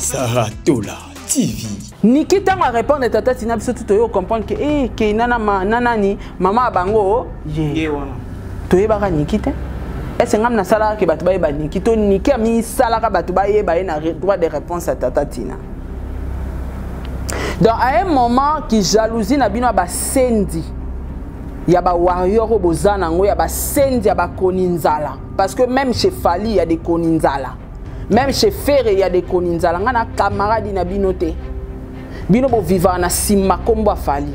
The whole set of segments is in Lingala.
Sarah Tola TV. Nikita m'a répondre tata Tina biso tout yo comprendre que nana nanani maman bango ye wana. Toyeba Nikita. Est-ce ngam na sala ke batu ba Nikito Niki ami sala ka batu ba yeba na droit de réponse à tata Tina. Donc à un moment qui jalousie na bino ba sendi. Ya ba warrior bozana ngo ya ba sendi ya ba koninzala parce que même chez Fali il y a des koninzala. Même chez Ferré, il y a des koninzala. Il y a des camarades qui ont bino bo vivre na sima kombo Fali.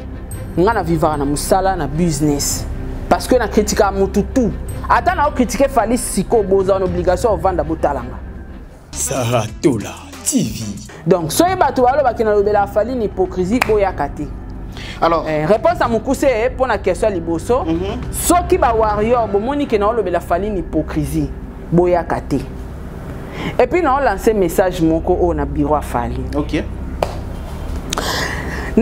Ngana vivre na musala na business. Parce que na critique à mututu. Attends na critiquer Fali siko boza en obligation vendre botalanga. Sarah Tola TV. Donc soyez bato balo bakina lobela Fali ni hypocrisie boya kate. Alors, réponse à mon coup c'est pour la question liboso. So ki ba warrior bo moni ke na lobela Fali ni hypocrisie boya kate. Et puis, nous avons lancé un message au bureau à Fali. Ok. Tant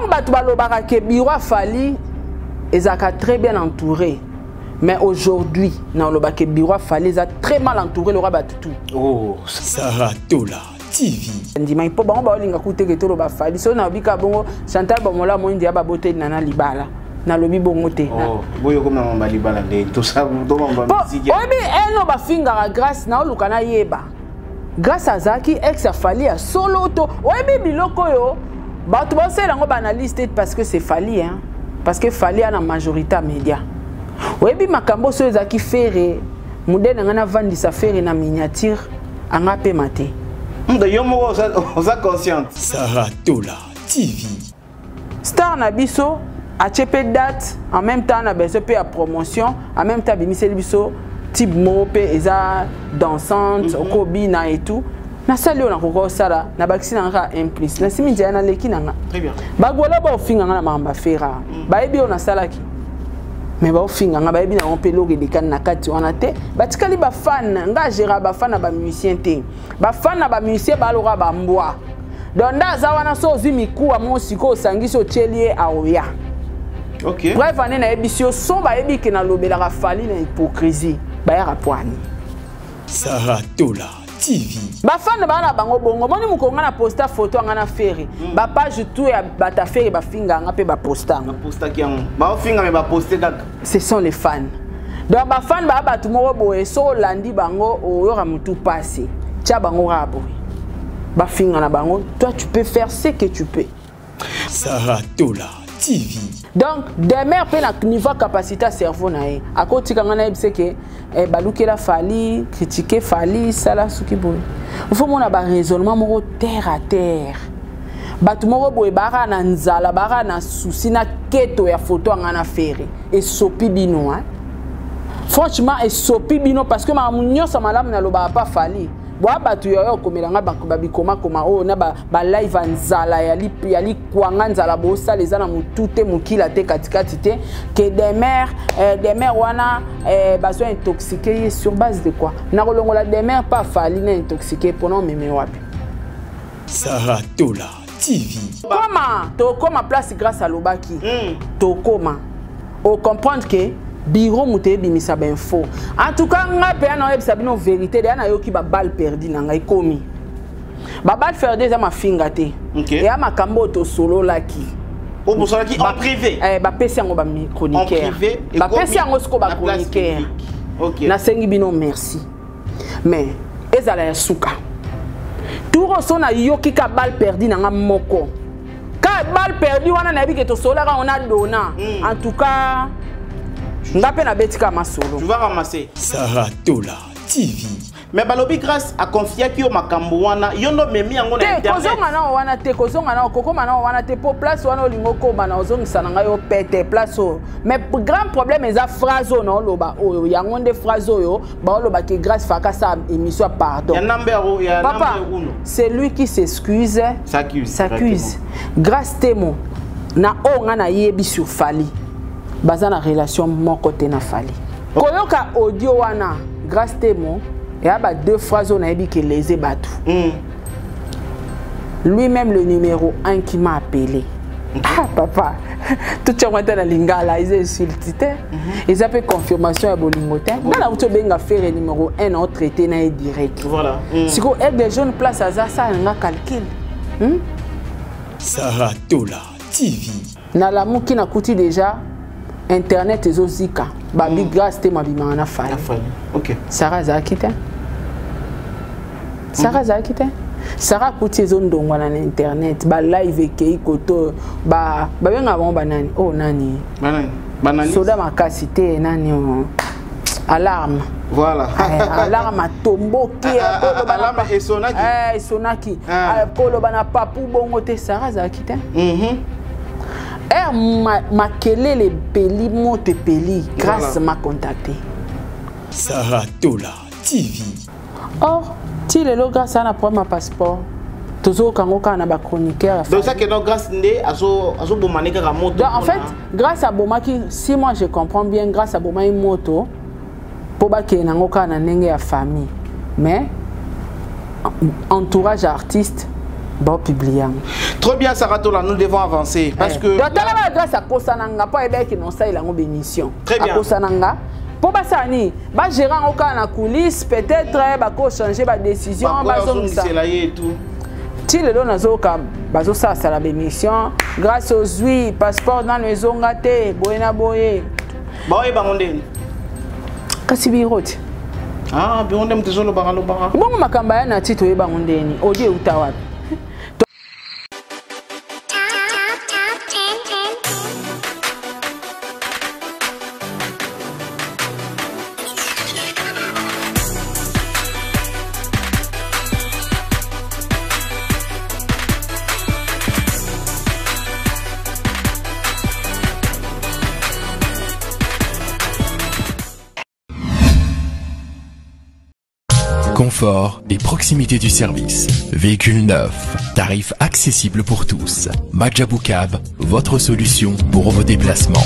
que le bureau à Fali est très bien entouré. Mais aujourd'hui, le bureau à Fali est très mal entouré. Oh, Sarah Tola TV. Je ne peux pas écouter que Fali. Si on a dit que Chantal Bamola a beauté nana libala. Na lobi bongote. Oh, boyo comme na mbali bala de tout ça do mamba musique. Obi eno ba finga grâce na olukana yeba. Grâce à Zaki ex a Fali a solo to. Obi biloko yo. Ba to bose lango banaliste parce que c'est Fali hein. Parce que Fali a na majorité média. Obi makambo so Zaki Ferré. Mudene ngana vandi sa Ferré na miniature anga pe maté. Yo mo oza consciente. Sarah Tola TV. Star na biso a chepe date en même temps na besoin à promotion en même temps bimiseli biso type mope eza dansante okobi na et tout na sali on a koko sala na bakisi na nga implice na simi dia na leki na nga très bien bagola ba ofinga nga na mamba fera ba ebi on a sala ki mais ba ofinga nga ba ebi na ompelo ke dekan na kati wana te batikali ba fan nga gera ba fan na ba musicien te ba fan na ba musicien ba loka ba mbwa donc ndaza wana so zimi kuwa mo siko sangisi o chelie aoya. Ok. Bref, on a émission somba ebi que na lobela ka Fali na hypocrisie. Ba ya rapwani. Sarah Tola TV. Ba fan ba na bango bongo. Moni mukonga na posta photo ngana Ferré. Ba page tout ya bata Ferré ba finga nga pe ba posta. Ba posta ki ang. Ba finga me ba poster dak. Ce sont les fans. Donc ba fan ba ba tout mo boye so landi bango o yo ra mutu passé. Tia bango ra boye. Ba finga na bango. Toi tu peux faire ce que tu peux. Sarah Tola TV. Donc, des mères peuvent niveau capacité à cerveau nae. À côté quand on a dit que balouke la Fali, critiquer Fali, ça là ce qui boue. Il faut mon aba raisonnement moro terre à terre. Batu moro boye bara na nzala bara na souci na keto ya photo ngana Ferré et sopi bino hein. Franchement et sopi bino parce que ma munyo sa malam na loba pas Fali. Boa batu yo komelanga babi koma o na ba live nzala ya li kwanga nzala bo sa les ana mutute mukila te katikati te que des mères wana baso intoxiqués sur base de quoi na kolongola des mères pas Fali na intoxiqué pour non meme wapi. Sarah Tola TV. Comment to koma place grâce à Lobaki to koma o comprendre que bureau muté bimisa ben faux. En tout cas, nga pe na yebisa bino vérité de na yoki ba balle perdu na ngai komi. Ba balle perdu za ma finga te. Et a makambo to solo laki. O bo solo ki en privé. Ba pesi yango ba chroniqueur. En privé et ba pesi yango sko ba chroniqueur. OK. Na sengi bino merci. Mais ezala ya suka. Touro sona yoki ka balle perdu na nga moko. Ka balle perdu wana na bi ke to solo ka on a dona. En tout cas tu vas ramasser. Sarah Tola TV. Mais balobi grâce à confier qui au makambo wana yondo memi yango na internet. Kozonga na wana te kozonga na kokoma na wana te po place wana olingo ko bana ozongisa na ngayo pete place o. Mais grand problème eza phrase o na loba oyo yango nde phrase oyo ba loba que grâce faka sa émission pardon. Ya numéro ya numéro. C'est lui qui s'excuse. S'accuse. Grâce témo na o nga na yebi sur Fali. Baza na relation mon côté na Fali. Koyoka audio wana grâce témo et a ba deux phrases on a dit que les ébatu. Lui-même le numéro 1 qui m'a appelé. Ah papa, tout ce qui est dans lingala ils insultent ils appellent confirmation à bolingotin dans la auto benga faire numéro 1 en traité na direct voilà si ko aide des jeunes place à ça nga calcul Saratola TV na la muki na kuti déjà internet ezozika ba big grâce te mabima na fali OK Sarah zakite Sarah zakite Sarah kuti ezondongwa na internet ba live ekei koto ba benga bon banani oh nani banani soda makasi te nani alarme voilà alarme tomboki alarme esonaki esonaki polo bana papu bongo te Sarah zakite makelele peli mote peli grâce m'a contacté Saratola TV or ti lelo grâce à na premier passeport tozo kangoka na ba chroniqueur donc ça que non grâce ndé azo bomane ka moto en fait grâce à Bomaki si moi je comprends bien grâce à Bomaki moto pour ba ke na ngoka na ndenge ya famille mais entourage artiste bon publié. Trop bien Saratola, nous devons avancer parce que grâce à Kosananga pas aider qui non ça il a une bénédiction. Très bien. Kosananga pour basani ba gérant au cas na coulisse peut-être ba ko changer ba décision ba zone ça. Et tout. Ti le don azoka bazo ça la bénédiction grâce aux oui passeport dans les zongate boyena boye. Boye bangonde. Kasi biroti. Ah bionde mtezolo baralo bara. Bongo makamba ya na tito ye bangondeni odi utawapi. Confort et proximité du service. Véhicule neuf, tarifs accessibles pour tous. Majabou Cab, votre solution pour vos déplacements.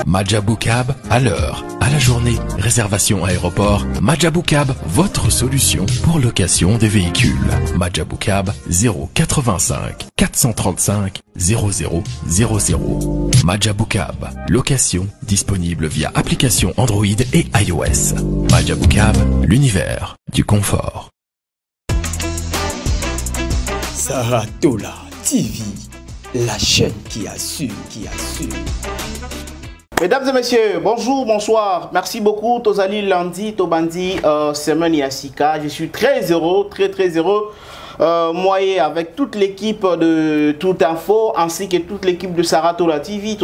Majabou Cab, à l'heure, à la journée, réservation aéroport. Majabou Cab, votre solution pour location des véhicules. Majabou Cab, 085 435 0000. Majabou Cab, location disponible via application Android et iOS. Majabou Cab, l'univers du confort. Saratola TV, la chaîne qui assure, Mesdames et messieurs, bonjour, bonsoir. Merci beaucoup. Tozali Lundi, Tobandi, Semaine Yassika. Je suis très heureux, très heureux. Moi avec toute l'équipe de Tout Info ainsi que toute l'équipe de Saratola TV,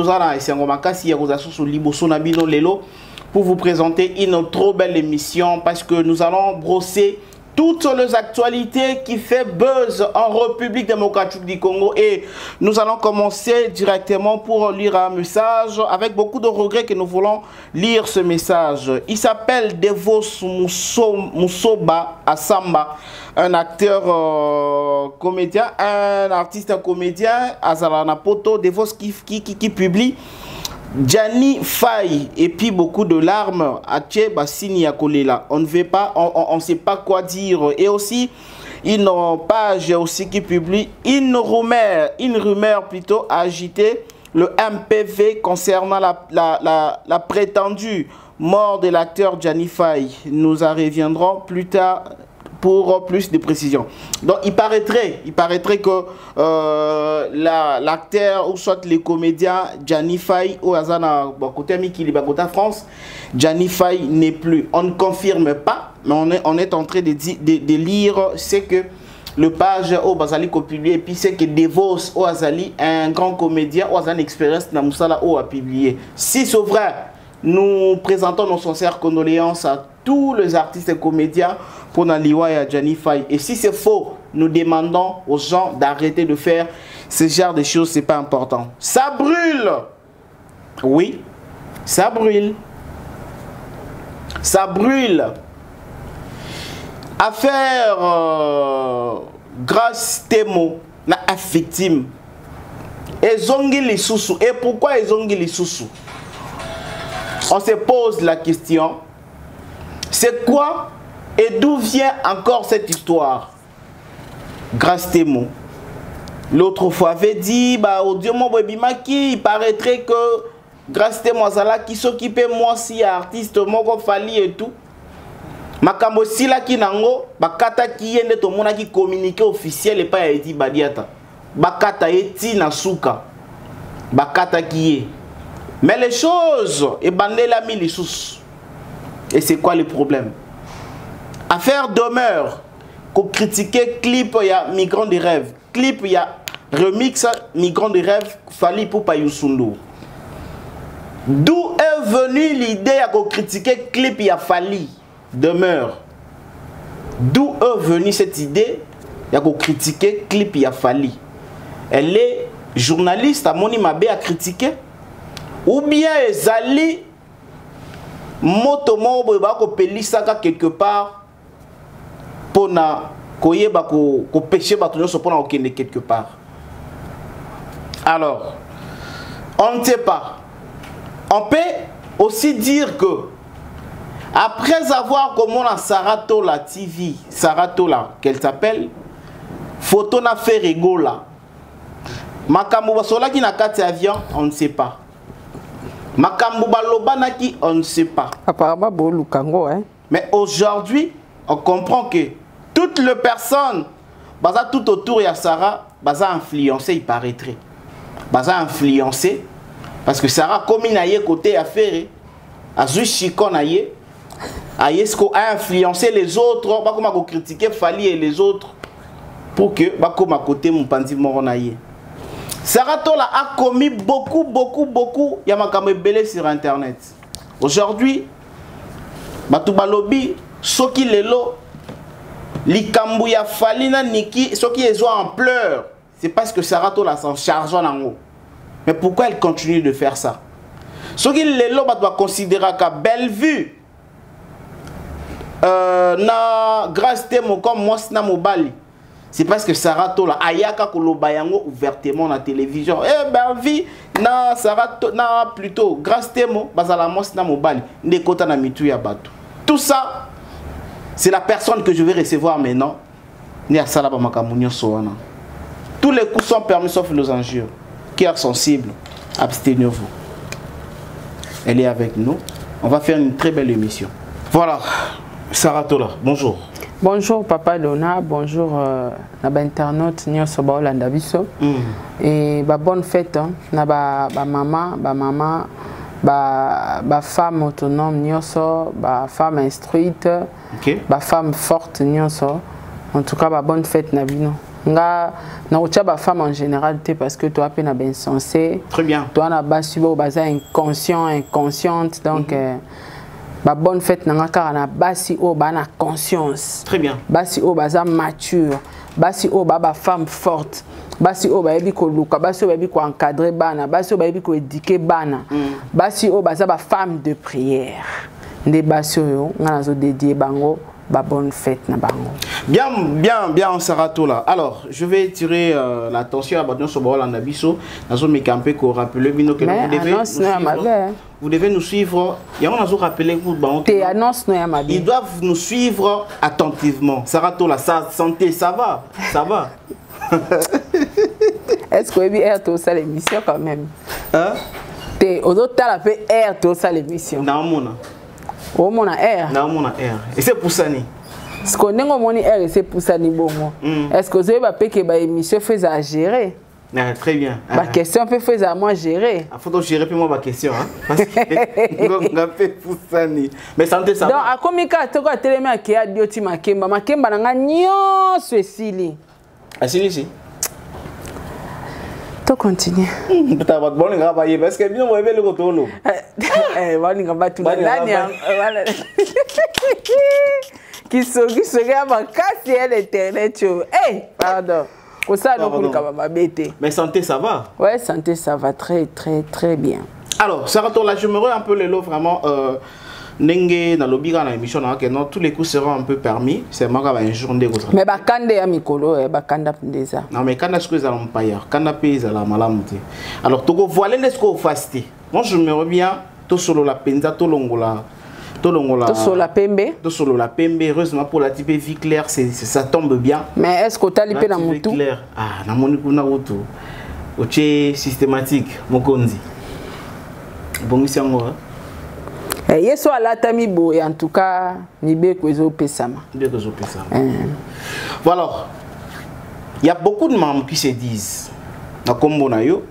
pour vous présenter une trop belle émission parce que nous allons brosser toutes les actualités qui fait buzz en République démocratique du Congo et nous allons commencer directement pour lire un message avec beaucoup de regrets que nous voulons lire ce message. Il s'appelle Devos Musoba Asamba, un acteur comédien, un artiste comédien, Azalana Poto, Devos qui publie Gianni Faye et puis beaucoup de larmes à Tché Bassini à Kolela. On ne veut pas, on sait pas quoi dire. Et aussi une page aussi qui publie une rumeur plutôt agitée, le MPV concernant la prétendue mort de l'acteur Gianni Faye. Nous en reviendrons plus tard pour plus de précisions. Donc il paraîtrait que l'acteur ou soit les comédiens Gianni Faye ou Azana côté Mikili Bagota France, Gianni Faye n'est plus. On ne confirme pas, mais on est en train de lire ce que le page au Bazali a publié et puis c'est que Devos au Azali, un grand comédien ou Azan Experience Namusala a publié. Si c'est vrai, nous présentons nos sincères condoléances à tous les artistes et comédiens pour Naliwa et Gianni Faye. Et si c'est faux, nous demandons aux gens d'arrêter de faire ce genre de choses, c'est pas important. Ça brûle. Oui, ça brûle. Ça brûle. Affaire Grâce Temo, na victime. Et zongi les sous. Et pourquoi ils zongi les sous? On se pose la question. C'est quoi et d'où vient encore cette histoire? Grâce Temo. l'autre fois avait dit, bah, audio mon bimaki, il paraîtrait que grâce à Moazala qui s'occupe moi si artiste, mon Fali et tout. Makambo si la ki nango, bakata ki yende to mona ki communiqué officiel et pas eti badiata. Bakata eti na suka. Bakata ki ye. Mais les choses, et bandé la milisous. Et c'est quoi le problème? Affaire demeure. Qu'on critiquait clip, il y a Migrants de rêve. Clip, il y a remix Migrants de rêve, Fali pour Payusundu. D'où est venue l'idée à critiquer clip, il y a Fali demeure. D'où est venue cette idée à critiquer clip, il y a Fali. Elle est journaliste à Moni Mabé à critiquer. Ou bien Zali motomo ba ko pelisaka quelque part pour na koyeba ko pêcher ba tout pour na okende quelque part. Alors, on ne sait pas. On peut aussi dire que après avoir comme on a Saratola TV, Saratola qu'elle s'appelle, photo na fait rigola. Makambo basola ki na kati avion, on ne sait pas. Makambo balobanaki, on ne sait pas. Apparemment, Bolukango, hein. Mais aujourd'hui, on comprend que toutes les personnes, baza tout autour de Sarah, baza influencé, il paraîtrait. Baza influencé, parce que Sarah, comme il a côté affaire, a Chikon a influencé les autres, pas comme critiquer Fali et les autres, pour que, pas comme à côté mon pandi moronaye. Saratola a commis beaucoup, il y a ma belé sur internet. Aujourd'hui, Batubalobi, Soki Lelo, Likambouya Falina Niki, Soki les ont en pleurs. C'est parce que Saratola s'en charge en haut. Mais pourquoi elle continue de faire ça? Soki Lelo doit considérer qu'à Bellevue, na grâce temo comme moi, c'est na mobali. C'est parce que Saratola ayaka kolobayango ouvertement dans la télévision. Eh ben vie na Saratola na plutôt grâce temo bazala mos na mobali ndekota na mitu ya bato. Tout ça c'est la personne que je vais recevoir maintenant. Ni asala ba makamunyo soana. Tous les coups sont permis sauf les injures. Cœur sensible, abstenez-vous. Elle est avec nous. On va faire une très belle émission. Voilà. Saratola, bonjour. Bonjour Papa Dona, bonjour naba internaute nyonso ba Olanda biso. Et ba bonne fête hein, naba maman, ba femme autonome nyonso, ba femme instruite, okay. Ba femme forte nyonso. En tout cas ba bonne fête na bino. Nga na ocha ba femme en généralité parce que toi peine ben sensé. Très bien. Toi na ba suba baza inconscient, inconsciente donc ba bonne fête nanga karana basi o bana conscience. Très bien. Basi o baza mature, basi o ba femme forte, basi o ba yebi ko luka, basi o ba yebi ko encadrer bana, basi o ba yebi ko éduquer bana. Basi o baza ba femme de prière. Nde basi o ngana zo dédier bango ba bonne fête na bango. Bien Saratola. Alors, je vais tirer l'attention à Badon Sobol en Abisso. Nazo me camper ko rappeler bino que vous devez nous suivre. Il y a un rappelé vous ils doivent nous suivre attentivement. Saratola, sa santé, ça va. Ça va. Est-ce que vous avez tout ça l'émission quand même? Hein? T'es au d'autres t'as fait air tout ça l'émission. Non mon. Oh mon air. Non mon air. Et c'est pour ça ni. Ce qu'on est mon air et c'est pour ça ni bon. Est-ce que vous avez pas que bah émission fait à gérer? Ah, très bien. Ma question peut faire à moi gérer. Il faut donc gérer pour moi ma question hein parce que on a fait pour ça ni. Mais santé ça. Donc à combien tu as télé à qui a dit tu makemba nanga nyo ceci. Ah si ici. Tu continues. Peut-être votre bon nga ba parce que bien on va le retour. Bon nga ba tout là voilà. Qui serait ma casse l'internet. Eh pardon. Ça, mais santé, ça va? Ouais, santé, ça va très bien. Alors, Saratola, j'aimerais un peu les lots vraiment. Nenge na lobi na émission na que non tous les coups seront un peu permis. C'est moi qui va un journée comme ça. Mais bakande ya mikolo ba kanda pendeza. Non mais kanda ce que ça l'ont pas hier. Kanda pays à la malamuté. Alors toko voilà ce qu'on fasté. Moi je me reviens tout solo la penza tout longola. Tosola pembe. Tosola pembe. Heureusement pour la type vie claire, ça tombe bien. Mais est-ce que tu as lipé dans mon tout? Ah, na moni kuna wutu. Oche systématique, mokonzi. Bongisi yango. Yeso alata mibo en tout cas nibe kwezo pesama. Voilà. Il y a beaucoup de membres qui se disent na kombo na yo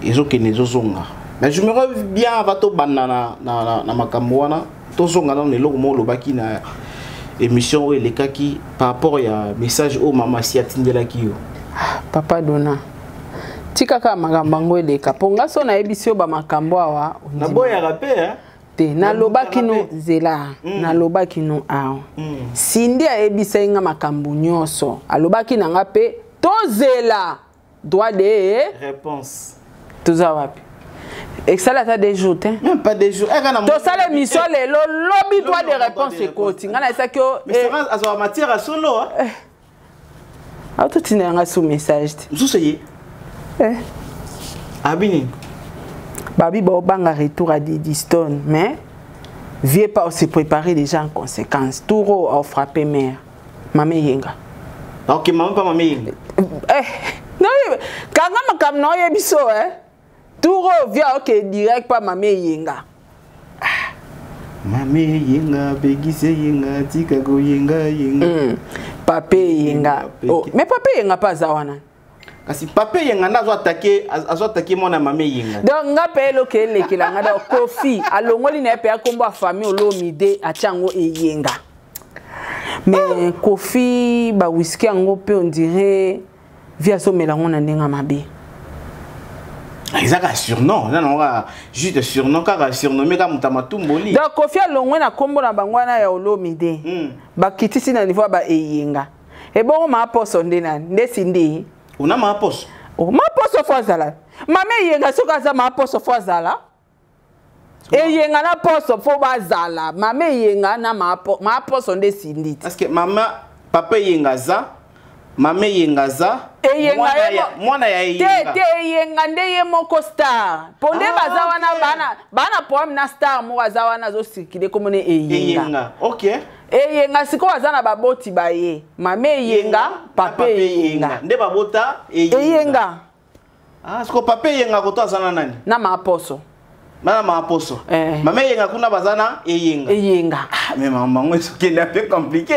ezo kenezo zonga. Mais je me reviens bien avant to banana na makambo wana to zonga na lelo mo lobaki na émission les kaki par rapport ya message au mama si atindela ki yo. Papa Dona. Tika ka makambo eleka ponga so na ebisio ba makambo awa. Na boya rapé te na lobaki no zela na lobaki no a. Sindi a ebisa nga makambo nyonso. Alobaki na nga pe to zela droit de réponse. Toza wapi? Excellent à des jours, hein? Même pas des jours. To sala mission le lobby droit de réponse c'est koti. Ngana ça que mais ça va matière à solo hein. Auto tinanga sous message. Msuseye. Abini. Babi ba banga retour à Didiston mais vieux pas se préparer déjà en conséquence. Touro a frappé mère. Maman yenga. OK, maman pas maman yenga. Non, quand on comme non yebiso Touro vient OK direct pas maman yenga. Maman yenga begise yenga tikago yenga yenga. Papé yenga. Oh, mais papé yenga pas zawana. Kasi papé yenga nazo attaquer mon maman yenga. Donc nga pe lo ke lekela nga da Kofi alongoli na pe akombo famille olomide achango yenga. Mais Kofi ba whisky ango pe on dirait via so melango na ndenga mabe. Exact surnom, non juste surnom car surnommé comme Tamatumboli. Donc Kofi alongwe na kombo na bangwana ya olomide. Ba kitisi na niveau ba yenga. E bon ma poso ndena ndesindi. Una ma poso. Oh ma poso fozala. Mame yenga soka za ma poso fozala. E yenga na poso fo bazala. Mame yenga na ma poso ndesindi. Parce que maman papa yenga za mame yenga za mwana ya yenga. Te yenga ndeye moko star. Ponde bazawa na bana poem na star mo bazawa na zo sikide komone yenga. OK. Yenga siko wazana baboti baye. Mame yenga, pape yenga. Nde babota yenga. Ah, siko pape yenga koto azana nani? Na maaposo. Mana maaposo. Mame yenga kuna bazana yenga. Yenga. Ah, mais maman, moi c'est un peu compliqué.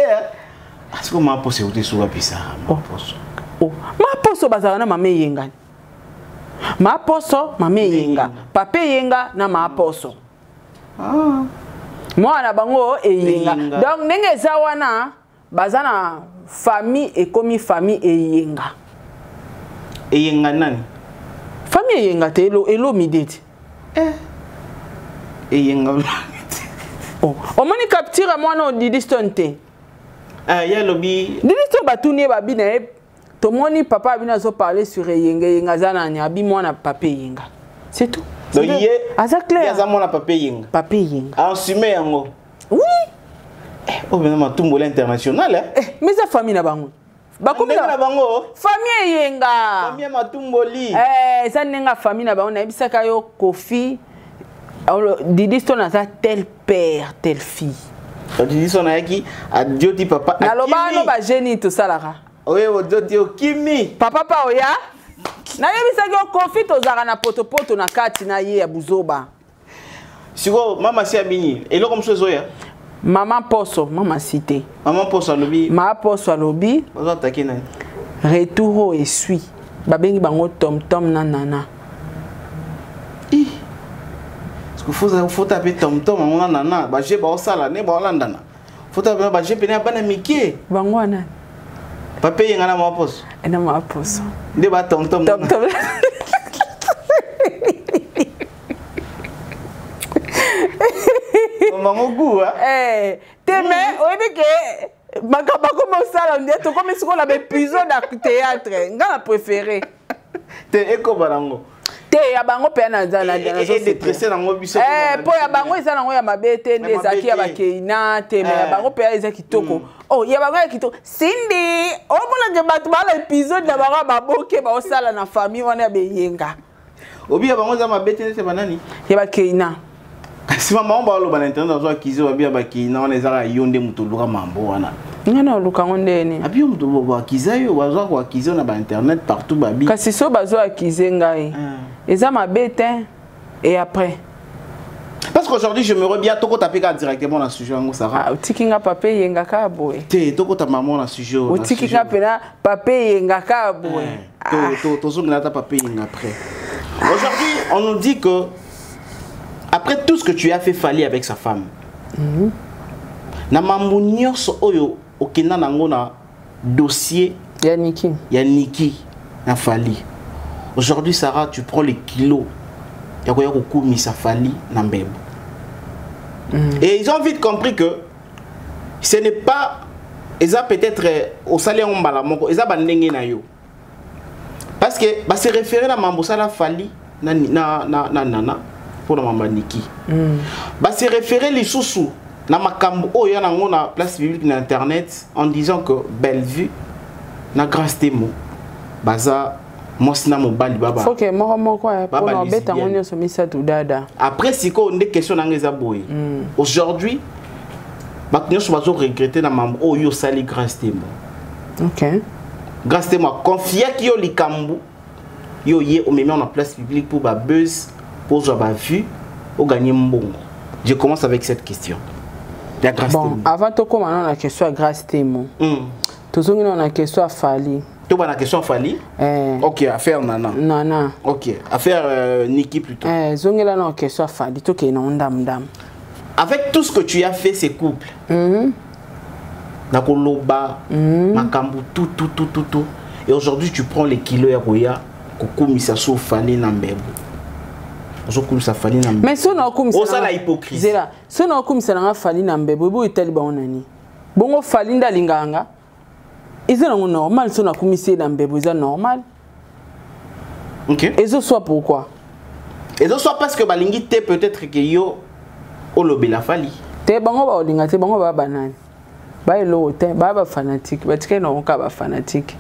Est-ce que maaposo uti suwa pisa maaposo? Oh, maaposo bazana na mame yenga. Maaposo, mame yenga. Pape yenga na maaposo. Ah. Moi bango yenga. Donc nenge zawana bazana famille et comme famille yenga. Yenga nani? Famille yenga te elo mideti. Yenga. Oh, o moni capture moi no didistonte. Ya lobi. Didiston batuni babi na to moni papa abina zo parler sur yenga zana nya abi moi na pape yenga. C'est tout. Donc il est clair. Il y a mon papier yenga. Papier yenga. En sumé yango. Oui. Oh mais ma tumbo international mais ça famille na bango. Bakomi na bango. Famille yenga. Famille matumboli. Ça nenga famille na bango na bisaka yo Kofi. Didiston na ça tel père, telle fille. Didiston na yaki adio di papa. Na loba no ba génie tout ça là. Oui, odio di okimi. Papa pa oya. Na yebisa yo Kofi tozaka na potopoto na kati na ye ya buzoba. Siko mama si abini. Elo comme chose oya. Maman poso, maman cité. Maman poso alobi. Ma poso alobi. Bazo attaquer na. Retour et suit. Babengi bango tom tom nanana. Parce que faut taper tom tom nanana. Ba je ba osala ne ba olandana. Faut taper ba je pena bana mike. Bango ana. Papa yenga na ma poso. Na ma poso. De ba tom tom. Tom tom. Maman goût Teme oyebi ke makaba comme ça on dit to comme si on avait épisode de théâtre nga préféré. Te eko barango. Te ya bango pe na zana na zo détresser nango biso. Po ya bango eza nango ya mabete ndezaki ya bakeina te me ya bango pe eza kitoko. Oh ya bango ya kitoko. Sindi o bona ke batu ba épisode na bango baboke ba osala na famille wana be yenga. Obi ya bango za mabete nse banani? Ya bakeina. Si maman ba lo ba internet zo akizo ba bia ba ki na on ezaka yonde mutuluka mambo wana. Ngana luka ngondeni. Abi mutulu ba akiza yo bazo ko akizo na ba internet partout ba bi. Kasi so bazo akize ngai. Eza mabete et après. Parce qu'aujourd'hui je me reviens toko tapika directement dans le sujet ngo Sarah. Ah tikinga papé yenga ka boy. Te toko ta maman na sujet. O tikinga pena papé yenga ka boy. To zo ngata papé yenga après. Aujourd'hui, on nous dit que après tout ce que tu as fait Fally avec sa femme, na mambo nyonso oyo okenda nango na dossier ya Niki na Fally. Aujourd'hui Sarah, tu prends les kilos ya koya kokumisa Fally na mbebo. Et ils ont vite compris que ce n'est pas ils ont peut-être au salaire on bala moko, ils ont bandenge na yo. Parce que bah se référer à mambo sala Fally na pour la maman Niki. Bah se référer les sous na makambo oh ya nango na place publique na internet en disant que Bellevue na grâce témo baza mosna mobali baba. Faut que moko pour na beta ngonyo so misa tout dada. Après siko on des questions na ngeza boy. Aujourd'hui ba nyo so bazo regretter na mambo oh yo sali grâce témo. OK. Grâce témo confier ki yo likambu yo ye on met en place publique pour ba buzz pour ba vue au gagner mbongo. Je commence avec cette question. Bon, avant de commencer la question à grâce témo. Toujours on a question à Fally. Tu as une question à Fally? OK, affaire Nana. Nana. OK, affaire Niki plutôt. Zongela na question à Fally, to ke non dam. Avec tout ce que tu as fait ces couples. Na koloba, makambu tout. Et aujourd'hui tu prends les kilos ya roya kokumisa so Fally na mbebo. Mais si on a comme ça, la hypocrisie. Si on a comme ça, on a Fally na mbebo, bo itali ba onani. Bongo Fally nda linganga. Est-ce normal si on a comme ça na mbebo, c'est normal. OK. Et ce soit pourquoi? Et ce soit parce que balingi te peut-être que yo olobe la Fally. Te bango ba olinga te bango ba banani. Ba elo te ba fanatique, ba tika no ka ba fanatique.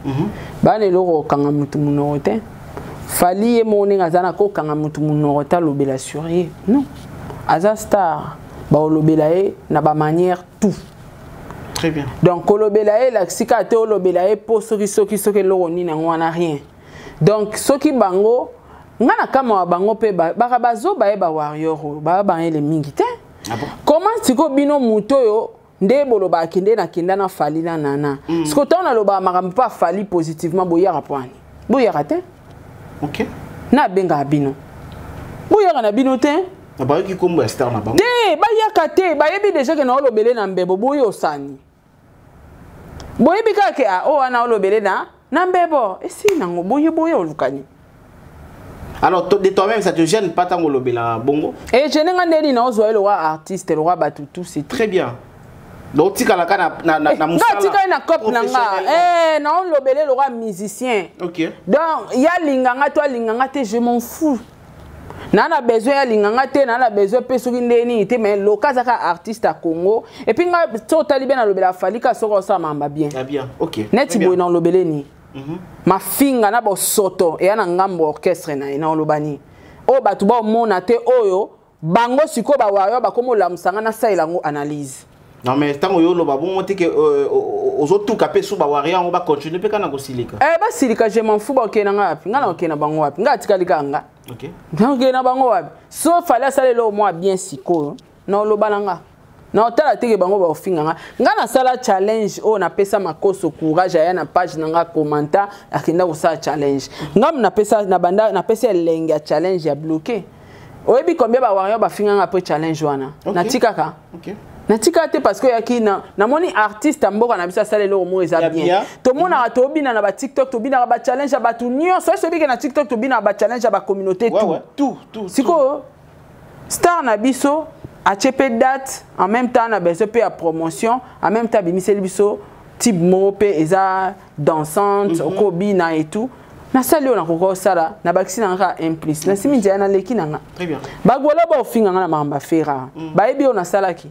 Ba ne lo kanga mutu muno te. Fally et mon azana ko kanga mutu munota lobela sur ye. Non. Aza star ba lobela e na ba manière tout. Très bien. Donc lobela e la sika te lobela e po soki lo ni na ngwana rien. Donc soki bango ngana kama wa bango pe ba bazo ba e ba warrior ba ele mingi te. Ah bon? Comment tiko bino muto yo nde boloba kinde na kinda na Fally na Nana. Siko to na loba makambo pa Fally positivement boya rapwani. Boya rate. OK. Na benga bino. Boya na bino te. Na ba ki kombo star na bango. Te ba yaka te ba yebi déjà que na olobele na mbebo boyo sani. Boyebi ka ke o ana olobele na mbebo. Esi nango boye olukani. Alors de toi-même ça te gêne pas tant olobela bongo? Et je n'ai ngandeli na ozwa le roi artiste le roi batutu c'est très bien. Donc tika la na musala. Tika na cop nanga. Na on lobele le roi musicien. OK. Donc ya linganga toi linganga te je m'en fous. Nana besoin ya linganga te nana besoin pe soki ndeni te mais le cas aka artiste à Congo et puis nga to talibe na lobela Fally ka soko sa mamba bien. Ah bien. OK. Neti boy na lobele ni. Ma finga na bo soto e na ngambo orchestre na lobani. O batu ba mona te oyo bango siko ba wayo ba komo la musanga na sa ilango analyse. Non mais tant yo lo ba bon monter que aux autres capé sous ba waria on va continuer pe kana ko silika. Ba silika je m'en fous ba okena ngapi ngana okena bango wapi nga tikalika nga. OK. Ngana bango wapi. So Fally sala lo moi bien siko na lo balanga. Na otala teke bango ba ofinga nga na sala challenge o na pesa makoso courage ya na page nga commenta akinda ko sala challenge. Ngam na pesa na banda na pesa lenge ya challenge ya bloqué. Oyebi combien ba wario ba finga nga po challenge wana. Na tikaka. OK. Na tika te parce que yaki na moni artiste mboka na bisa sala lo mo eza bien. To mona to bina na ba TikTok to bina ba challenge ba tout nyonso so bika na TikTok to bina ba challenge ba communauté tout. Siko star na biso a chepe date en même temps na besoin pe à promotion en même temps bimiseli biso type mo pe eza dansante okobi na et tout. Na sali on a koko sala na bakisi na nga implice na simi dia na leki na nga. Très bien. Ba gola ba ofinga na mamba fera. Ba ebi on a salaki.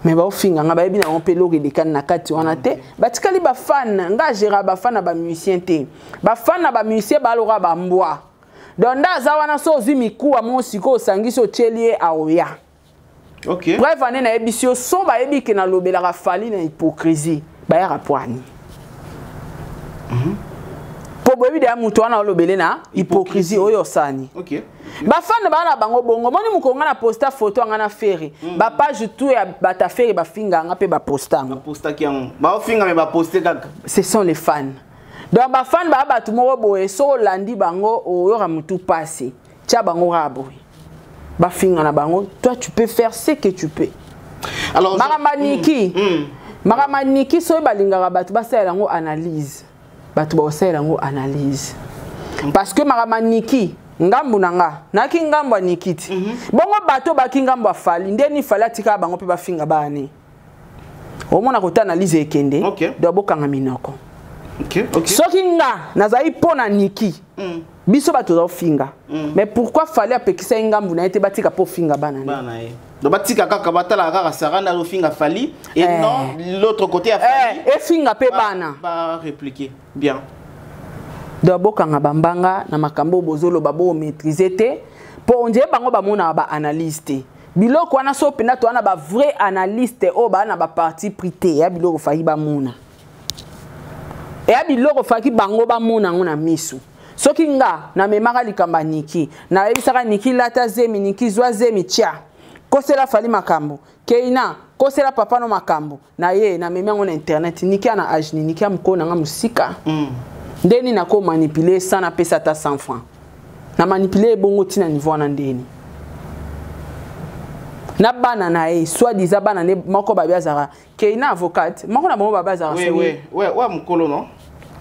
Mais ba ofinga nga ba ebi na on pe loge de kan na kati wana te. Ba tikali ba fan nga gera ba fan na ba musicien te. Ba fan na ba musicien ba lora ba mbwa. Donc nda za wana so zimi kuwa mo siko sangiso chelie aoya. OK. Bref, on a ébissio so ba ebi ke na lobela fali na hypocrisie. Ba ya rapwani. Po bo ebi de mutu wana lobele na hypocrisie oyo sani. OK. Ba fan ba na bango bongo. Moni mukonga na posta photo nga na feri. Ba page tout ya bata feri ba finga nga pe ba posta. Ba posta ki yango. Ba finga me ba poster kaka. Ce sont les fans. Donc ba fan ba batu moko boye so landi bango oyo ra mutu passé. Tia bango raboy. Ba finga na bango, toi tu peux faire ce que tu peux. Alors Maramaniki. Maramaniki so ba lingara batu ba sala ngo analyse. Batu ba sala ngo analyse. Parce que Maramaniki ngambu nanga naki ngambu nikiti. Bongo bato ba kingambu fali ndeni fali atika bango pe ba finga bani. Omona ko ta analyse ekende. Do bokanga minoko. OK, OK. Soki nga nazai pona niki. Biso bato za finga. Mais pourquoi fallait apekisa ngambu na ete batika po finga bana ni? Bana ye. Do batika kaka batala kaka saranda lo finga fali et non l'autre côté a fali. Et finga pe bana. Ba répliquer. Bien. Do bokanga bambanga na makambo bozolo babo maîtriser te po onje bango ba mona ba analyste. Biloko wana so pena to wana ba vrai analyste o ba na ba parti prité ya biloko fayi ba mona. Et ya biloko faki bango ba mona ngona misu. Soki nga na memaka likamba niki na ebisaka niki lata zemi niki zwa zemi tia kosela fali makambo keina kosela papa no makambo na ye na memango na internet niki ana ajni niki amkona nga musika ndeni na ko manipuler sana pesa ta 100 francs na manipuler bongo tina niveau na ndeni na bana na ye soit disant bana ne moko babiazara keina avocate moko na bongo babazara ouais mukolo non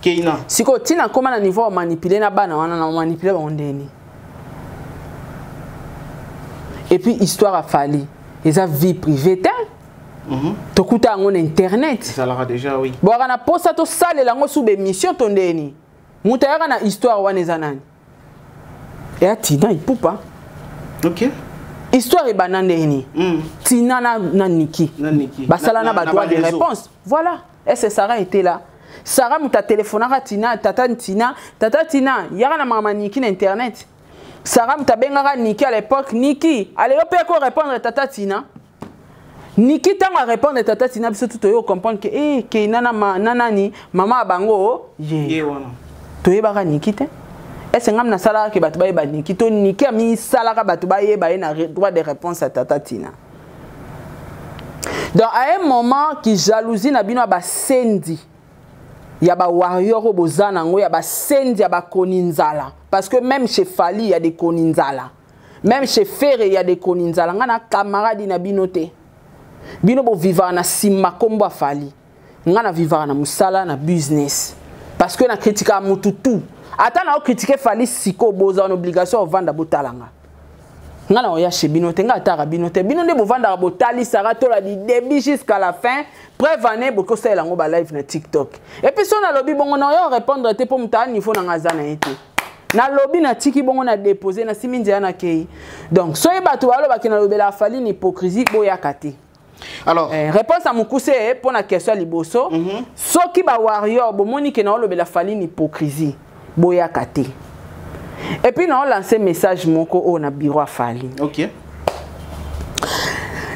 Keina. Siko tina koma na niveau manipuler na bana wana na manipuler ba ondeni. Et puis histoire a fallu. Et ça vie privée ta. Tokuta ngona internet. Ça l'a déjà oui. Bo kana posta to sale lango sous émission tondeni. Mutayaka na histoire wana zanani. Et atina ipupa. OK. Histoire e banandeni. Tina na niki. Na niki. Basala na ba droit de réponse. Voilà. Et c'est Sarah était là. Sarah muta téléphonera Tina, tata Tina, yara na mama Niki na internet. Sarah muta bengara Niki à l'époque, Niki, allez on peut répondre à tata Tina. Niki tanga répondre à tata Tina biso tout yo comprendre que ke nanani mama bango ye wana. To yebaka Niki te. Est-ce ngam na sala ke batu ba yeba Niki to Niki ami sala ka batu ba yeba na droit de réponse à tata Tina. Donc à un moment qui jalousie na bino ba sendi. Il y a des warriors au Bozanango, il y a des sendi, il y a des koninzala. Parce que même chez Fali, il y a des koninzala. Même chez Ferre, il y a des koninzala. Il y a des camarades qui binote. Bino bo vivre na sima kombo Fali. Il y a vivre na musala na business. Parce que na critique à mututu. Attends na critiquer Fali siko boza en obligation de vendre botalanga. Ngana oya chez binote ngata binote binonde bo vendre botali sara to la di début jusqu'à la fin. Prévenez beaucoup ça lango ba live na TikTok. Et puis son na lobby bongo na yo répondre te pour mta niveau na ngazana été. Na lobby na tiki bongo na déposer na simindia na kei. Donc so e bato balo ba kina lobela fali ni hypocrisie boya kati. Alors réponse à mukuse pour na question liboso. So ki ba warrior bo moni ke na lobela fali ni hypocrisie boya kati. Et puis non lancer message moko o na bureau fali. OK.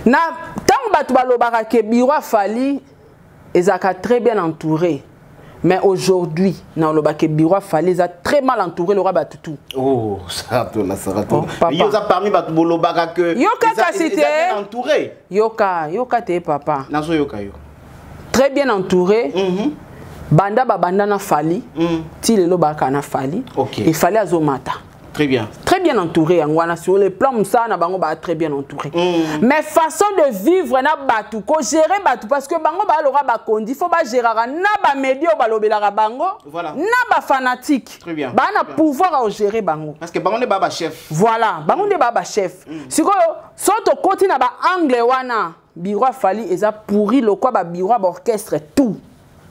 Na tant batu balobaka ke bureau fali ezaka très bien entouré. Mais aujourd'hui, na lobaka bureau fali eza très mal entouré le roi batutu. Oh, ça to la sarato. Yoza parmi batu bolobaka que yoka cité bien entouré. Yoka te papa. Nazo yoka yo. Très bien entouré. Banda banda na fali, ti le lobaka na fali. Okay. Il fallait azomata. Très bien. Très bien entouré angwana sur le plan ça na bango ba très bien entouré. Mais façon de vivre na batu ko gérer batu parce que bango ba lora ba kondi faut ba gérer na ba média ba lobela bango. Voilà. Na ba fanatique. Très bien. Ba na pouvoir à gérer bango. Parce que bango ne baba chef. Voilà, bango ne baba chef. Sikoyo soto koti na ba angle wana bureau fali eza pourri le quoi ba bureau ba orchestre tout.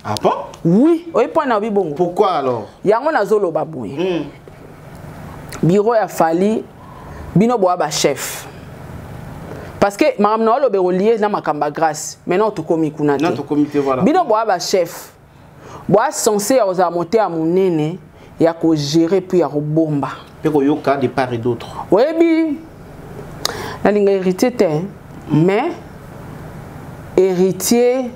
Ah bon? Oui, oui point na bongo. Pourquoi alors? Yango na zolo baboué. Bureau a fallu bino boa ba chef. Parce que madame na lo lié na makamba grâce. Maintenant to komi kuna te. Non to comité voilà. Bino boa ba chef. Boa censé oza monter à monene ya ko gérer puis ya robomba. Pe ko yoka de part et d'autre. Oui bi. Na linga hérité te. mais héritier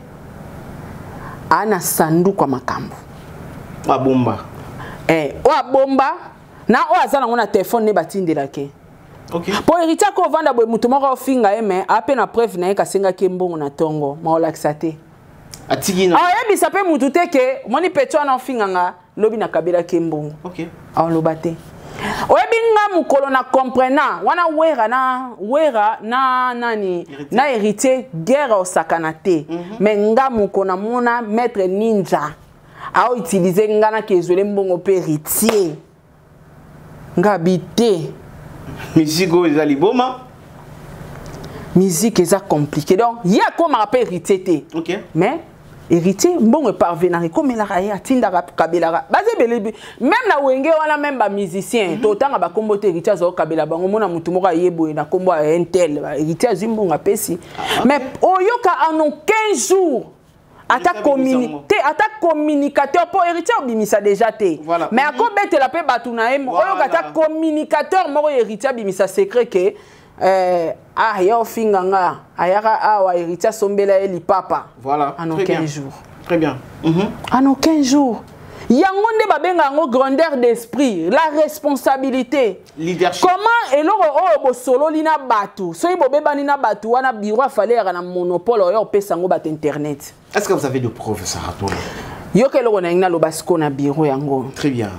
ana sandu kwa makambo wa bomba wa bomba na o azana ngona téléphone ne batindela ke. OK. Pour héritier ko vanda boy mutu moko ofinga mais ape na preuve na ekasenga ke mbongo na tongo ma olaxate atigi na yebisa pe mutu te ke moni peto na ofinga nga lobi na kabela ke mbongo. OK. Lobate oyebinga mukolo na comprena wana wera na nani héritier. Na héritier guerre osakana te mais nga mukona mona maître ninja a utiliser nga na kezwele mbongo pe héritier nga bité musique eza liboma musique eza compliqué donc ya koma pe héritier te. OK. Mais héritier mbongo parvenir comme la raya tinda kabela baze belebi même na wenge wana même ba musicien to tanga ba kombo te héritier zo kabela bango mona mutu moko yebo na kombo a intel ba héritier zimbongo apesi mais oyoka en 15 jours attaque communicateur pour héritier obimisa déjà te voilà. Mais ako betela pe batu na emo oyoka attaque communicateur moko héritier bimisa secret que ya ofinga nga ayaka awa héritier sombela eli papa. Voilà. En 15 jours. Très bien. En 15 jours. Yango nde babenga ngo grandeur d'esprit, la responsabilité. Leadership. Comment eloko o bo solo lina batu. So ibo bebani na batu wana biro afale na monopole oyo pesa ngo bat internet. Est-ce que vous avez de preuves ça rapport? Yo ke eloko na ngina lo basiko na biro yango. Très bien.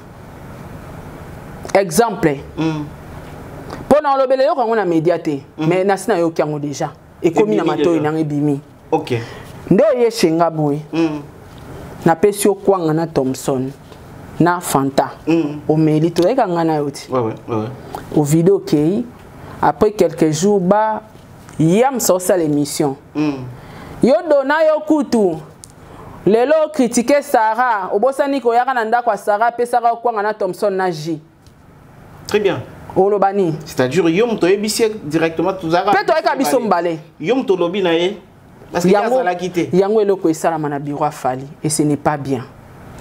Exemple. Pour na lobele yo kango na médiaté, mais nasina yo kango déjà. Et comme na matoyi na ebimi. OK. Ndo ye shenga boy. Na pesio kwanga na Thompson na Fanta. Au mérite to ekanga na yoti. Ouais. Au vidéo kei après quelques jours ba yam so ça l'émission. Yo dona yo kutu. Lelo critiquer Sarah, obosani ko yaka na ndako Sarah pe Sarah kwanga na Thompson na J. Très bien. Olobani. C'est-à-dire yom to ebisi directement tout Zara. Pe to eka biso mbale. Yom to lobi na ye. Parce qu'il y a la quitté. Yango eloko esala mana bureau afali et ce n'est pas bien.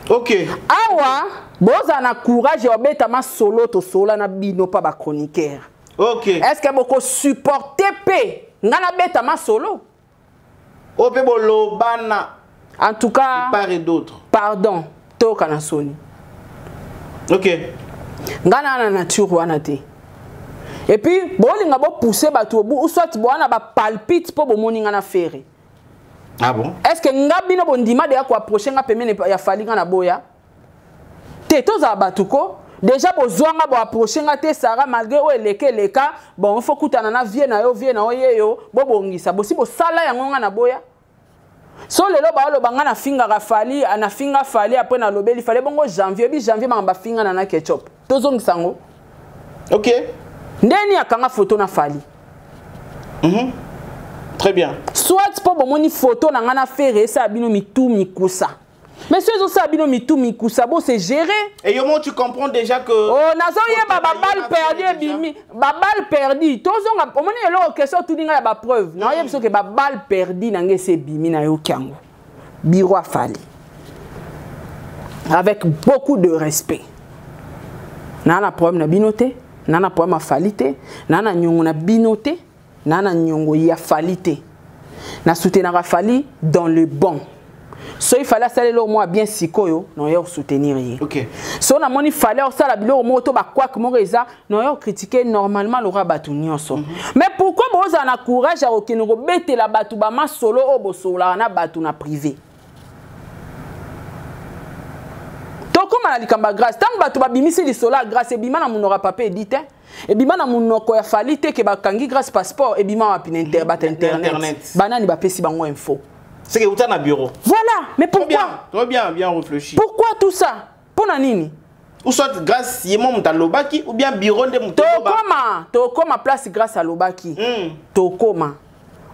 OK. Awa boza na courage obeta ma solo to sola na bino pa ba chroniqueur. OK. Est-ce que boko supporter pe ngana beta ma solo? Ope bolo bana. En tout cas, part et d'autres. Pardon, to kana soni. OK. Ngana na nature wana te. Et puis bolinga bo pousser bato ou soit bo wana ba palpite po bo moninga na ferre. Ah bon? Est-ce que ngabino bondima de ko approcher nga pemene ya falinga na boya? Te toza batuko déjà bozwanga bo approcher nga te Sarah malgré o leka bon faut kutana na vie na yo yeyo bo bongisa bo si bo sala yango nga na boya. So lelo ba lo banga na finga ga fali ana finga fali après na lobeli fali bongo janvier mamba finga na ketchup. Tozongisa ngo. OK. Ndeni akanga photo na fali. Très bien. Soit pour bomoni photo na ngana faire ça bino mitu mikusa. Mais ceux ça bino mitu mikusa bo c'est géré. Et yomo tu comprends déjà que nazo ye ba balle perdu bimi. Ba balle perdu. Tozonga omoni elo question tout dinga ya ba preuve. Na ye biso ke ba balle perdu na ngese bimi na yo kango. Biro afali. Avec beaucoup de respect. Nana problème na binoté, nana problème afalité, nana nyongo na binoté. Nana nyongo ya falité. Na soutenir Rafali dans le bon. So il fallait saler le moi bien sikoyo, non yo soutenir. OK. So na moni fallait ça la bilo moto ba quoi que moreza, non yo critiquer normalement le rabatu nyonso. Mais pourquoi boza na courage à okeno bete la batu ba ma solo o bo sola na batu na privé. Comme à la grâce, tant que tu vas bimisi les sola grâce et bima na munora papa édité et bima na munoko ya falite ke ba kangi grâce passeport et bima wa pinenter bat internet. Banani ba pesi bango info. C'est que vous êtes na bureau. Voilà, mais pourquoi? Très bien réfléchi. Pourquoi tout ça? Pour nanini? Ou soit grâce yemo muta lobaki ou bien bureau de muta lobaki. To koma place grâce à lobaki. To koma.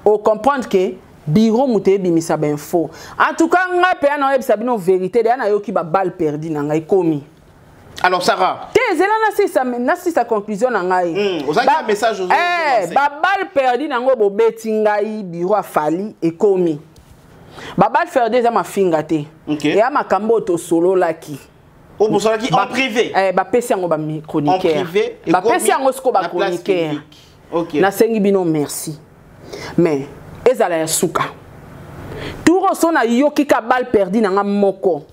On comprendre que Biro mute bimisa ben faux. En tout cas, nga pe na yebisa bino vérité de na yo ki ba balle perdu na ngai komi. Alors Sarah, tezela na sa conclusion na ngai. Vous avez un message aux autres. Ba balle perdu na ngo bo beti ngai biro afali e komi. Ba balle perdu za ma finga te. Et a makambo to solo laki. O bo solo laki en privé. Ba pesi ngo ba chroniqueur. En privé. Ba pesi ngo sko ba chroniqueur. OK. Na sengi bino merci. mais ezala ya suka turo sona yoki ka balle perdu na nga moko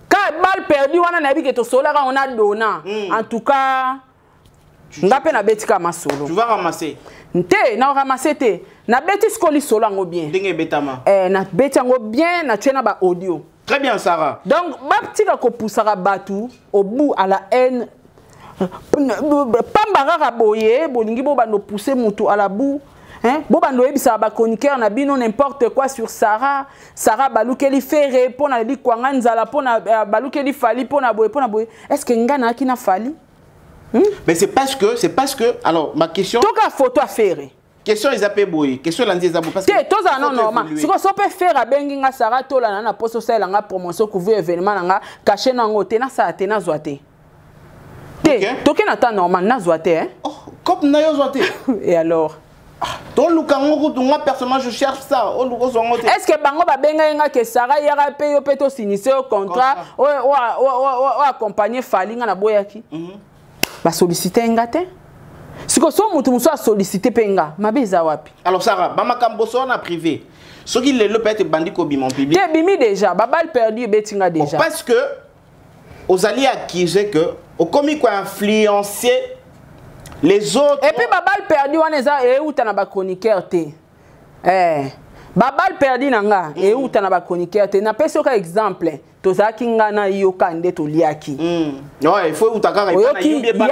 ka balle perdu wana na biki to sola ka on a dona en tout cas ngape na betika masolo tu vas ramasser nte na ramasser te na beti skoli solo ngo bien ndenge betama na beti ngo bien na tena ba audio très bien Sarah donc ba ptika ko poussaka batu au bout à la haine pambara boye bolingi bo bando pousser mutu à la bout hein bo bando ebisa ba chroniqueur na bino n'importe quoi sur Sarah balukeli fere pona li kwanga nzala pona balukeli fali pona boye est-ce que ngana akina fali mais c'est parce que alors ma question toka photo à faire question ils appellent boy question lundi ils parce que toza non normal si ko so peut faire bengi nga Sarah tola na poso sala nga promotion couvrir événement nga cacher na ngote na sa te na zoate toke na ta normal na zoate hein oh comme na yo zoate et alors ton lukango tunga personnellement je cherche ça o luko zongote est-ce que bango ba benga nga que Sarah yara paye yo peto signer au contrat o accompagner Falinga na boyaki ba solliciter ngate siko so mutu muso a solliciter penga mabeza wapi alors Sarah ba makambo so na privé ce qui le peut être bandi ko bimon public te bimi déjà ba balle perdu betinga déjà parce que aux alliés accusés que au commis quoi influencer les autres et puis ba balle perdu wana eza e uta na ba chroniqueur te ba balle perdu nanga e uta na ba chroniqueur te na peso ka exemple tozaki ngana yo kande to liaki ouais il faut utaka répondre yimbe ba